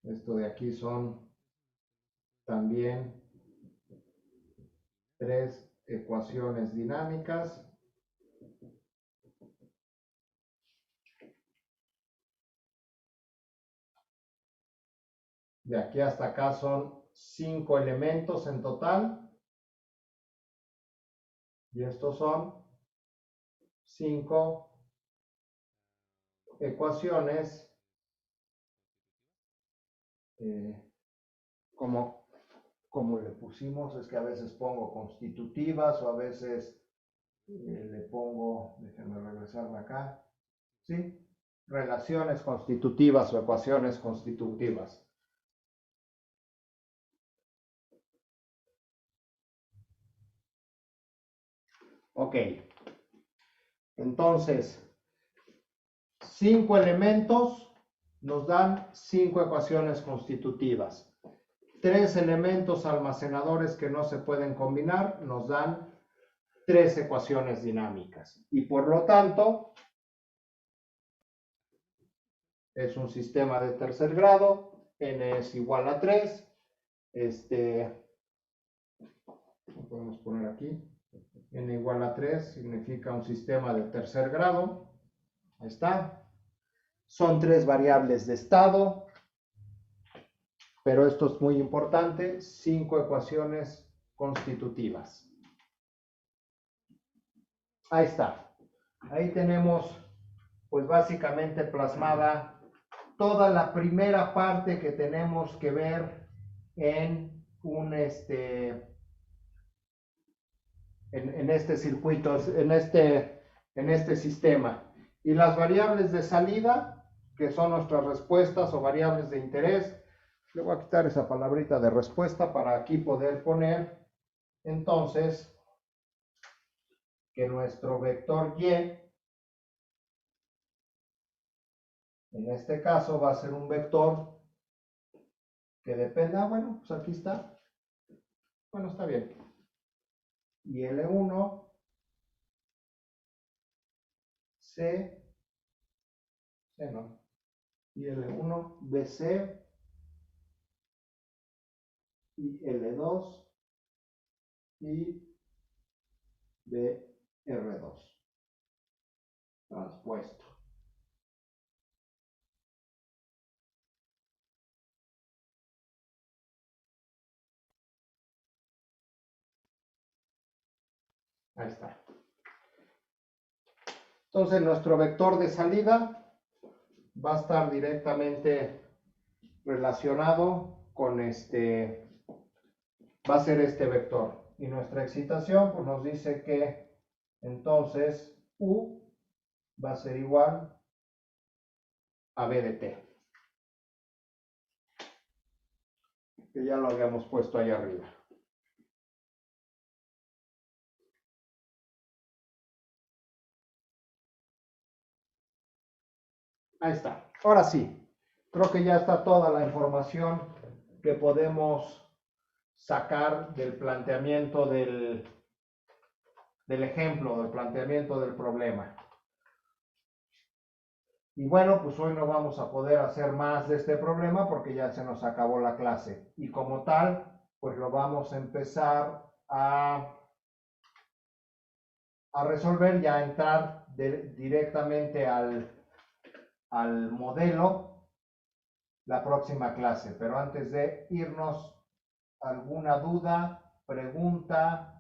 Esto de aquí son también tres ecuaciones dinámicas. De aquí hasta acá son 5 elementos en total. Y estos son 5 ecuaciones como le pusimos, es que a veces pongo constitutivas o a veces le pongo, déjenme regresarme acá, ¿sí? Relaciones constitutivas o ecuaciones constitutivas. Ok. Entonces, 5 elementos nos dan 5 ecuaciones constitutivas. 3 elementos almacenadores que no se pueden combinar nos dan 3 ecuaciones dinámicas. Y por lo tanto, es un sistema de tercer grado, n es igual a 3. Lo podemos poner aquí. N igual a 3 significa un sistema de tercer grado. Ahí está. Son 3 variables de estado, pero esto es muy importante, 5 ecuaciones constitutivas. Ahí está. Ahí tenemos, pues básicamente plasmada toda la primera parte que tenemos que ver en un en este circuito, en este sistema. Y las variables de salida, que son nuestras respuestas o variables de interés, le voy a quitar esa palabrita de respuesta para aquí poder poner entonces que nuestro vector y, en este caso va a ser un vector que dependa, bueno, pues aquí está, bueno, está bien, y L1, C no, y L1, BC, y L2, y BR2, transpuesto. Ahí está. Entonces nuestro vector de salida va a estar directamente relacionado con va a ser este vector. Y nuestra excitación pues nos dice que entonces U va a ser igual a B de T. Que ya lo habíamos puesto ahí arriba. Ahí está. Ahora sí, creo que ya está toda la información que podemos sacar del planteamiento del ejemplo, del planteamiento del problema. Y bueno, pues hoy no vamos a poder hacer más de este problema porque ya se nos acabó la clase. Y como tal, pues lo vamos a empezar a resolver, ya entrar directamente al modelo la próxima clase. Pero antes de irnos, ¿alguna duda pregunta?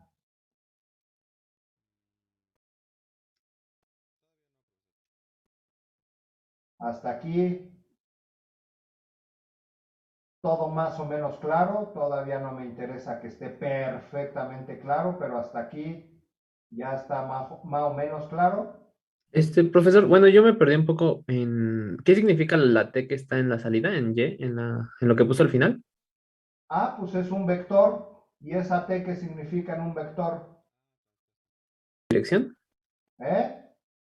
Hasta aquí todo más o menos claro. Todavía no me interesa que esté perfectamente claro, pero hasta aquí ya está más o menos claro. Profesor, bueno, yo me perdí un poco en ¿qué significa la T que está en la salida, en Y, en lo que puso al final? Ah, pues es un vector. ¿Y esa T qué significa en un vector? ¿Dirección?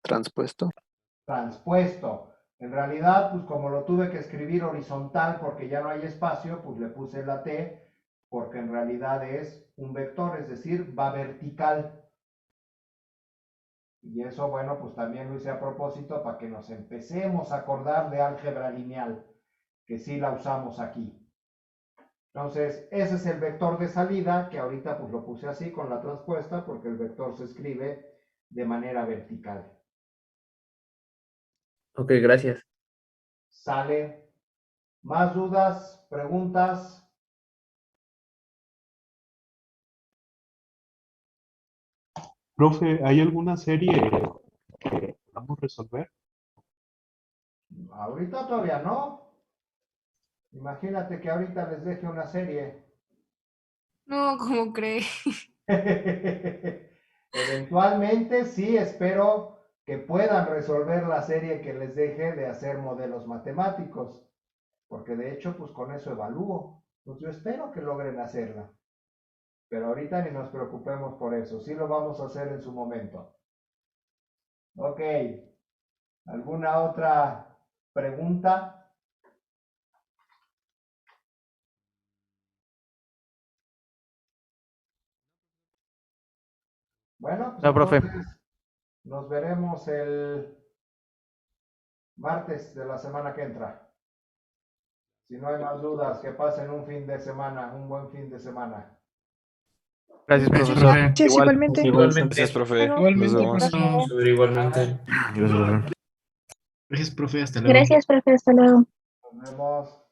Transpuesto. Transpuesto. En realidad, pues como lo tuve que escribir horizontal porque ya no hay espacio, pues le puse la T porque en realidad es un vector, es decir, va vertical. Y eso, bueno, pues también lo hice a propósito para que nos empecemos a acordar de álgebra lineal, que sí la usamos aquí. Entonces, ese es el vector de salida, que ahorita pues lo puse así con la transpuesta, porque el vector se escribe de manera vertical. Ok, gracias. ¿Sale? ¿Más dudas? ¿Preguntas? Profe, ¿hay alguna serie que podamos resolver? Ahorita todavía no. Imagínate que ahorita les deje una serie. No, ¿cómo cree? Eventualmente sí, espero que puedan resolver la serie que les deje de hacer modelos matemáticos, porque de hecho, pues con eso evalúo. Pues yo espero que logren hacerla. Pero ahorita ni nos preocupemos por eso, sí lo vamos a hacer en su momento. Ok, ¿alguna otra pregunta? Bueno, pues No, profe. entonces nos veremos el martes de la semana que entra. Si no hay más dudas, que pasen un fin de semana, un buen fin de semana. Gracias, Gracias, profesor. profe. Gracias, Igual, igualmente. igualmente. Gracias, profe. Nos Igualmente, vemos. profe. Igualmente. Gracias, profe. Hasta luego. Gracias, profe. Hasta luego. Nos vemos.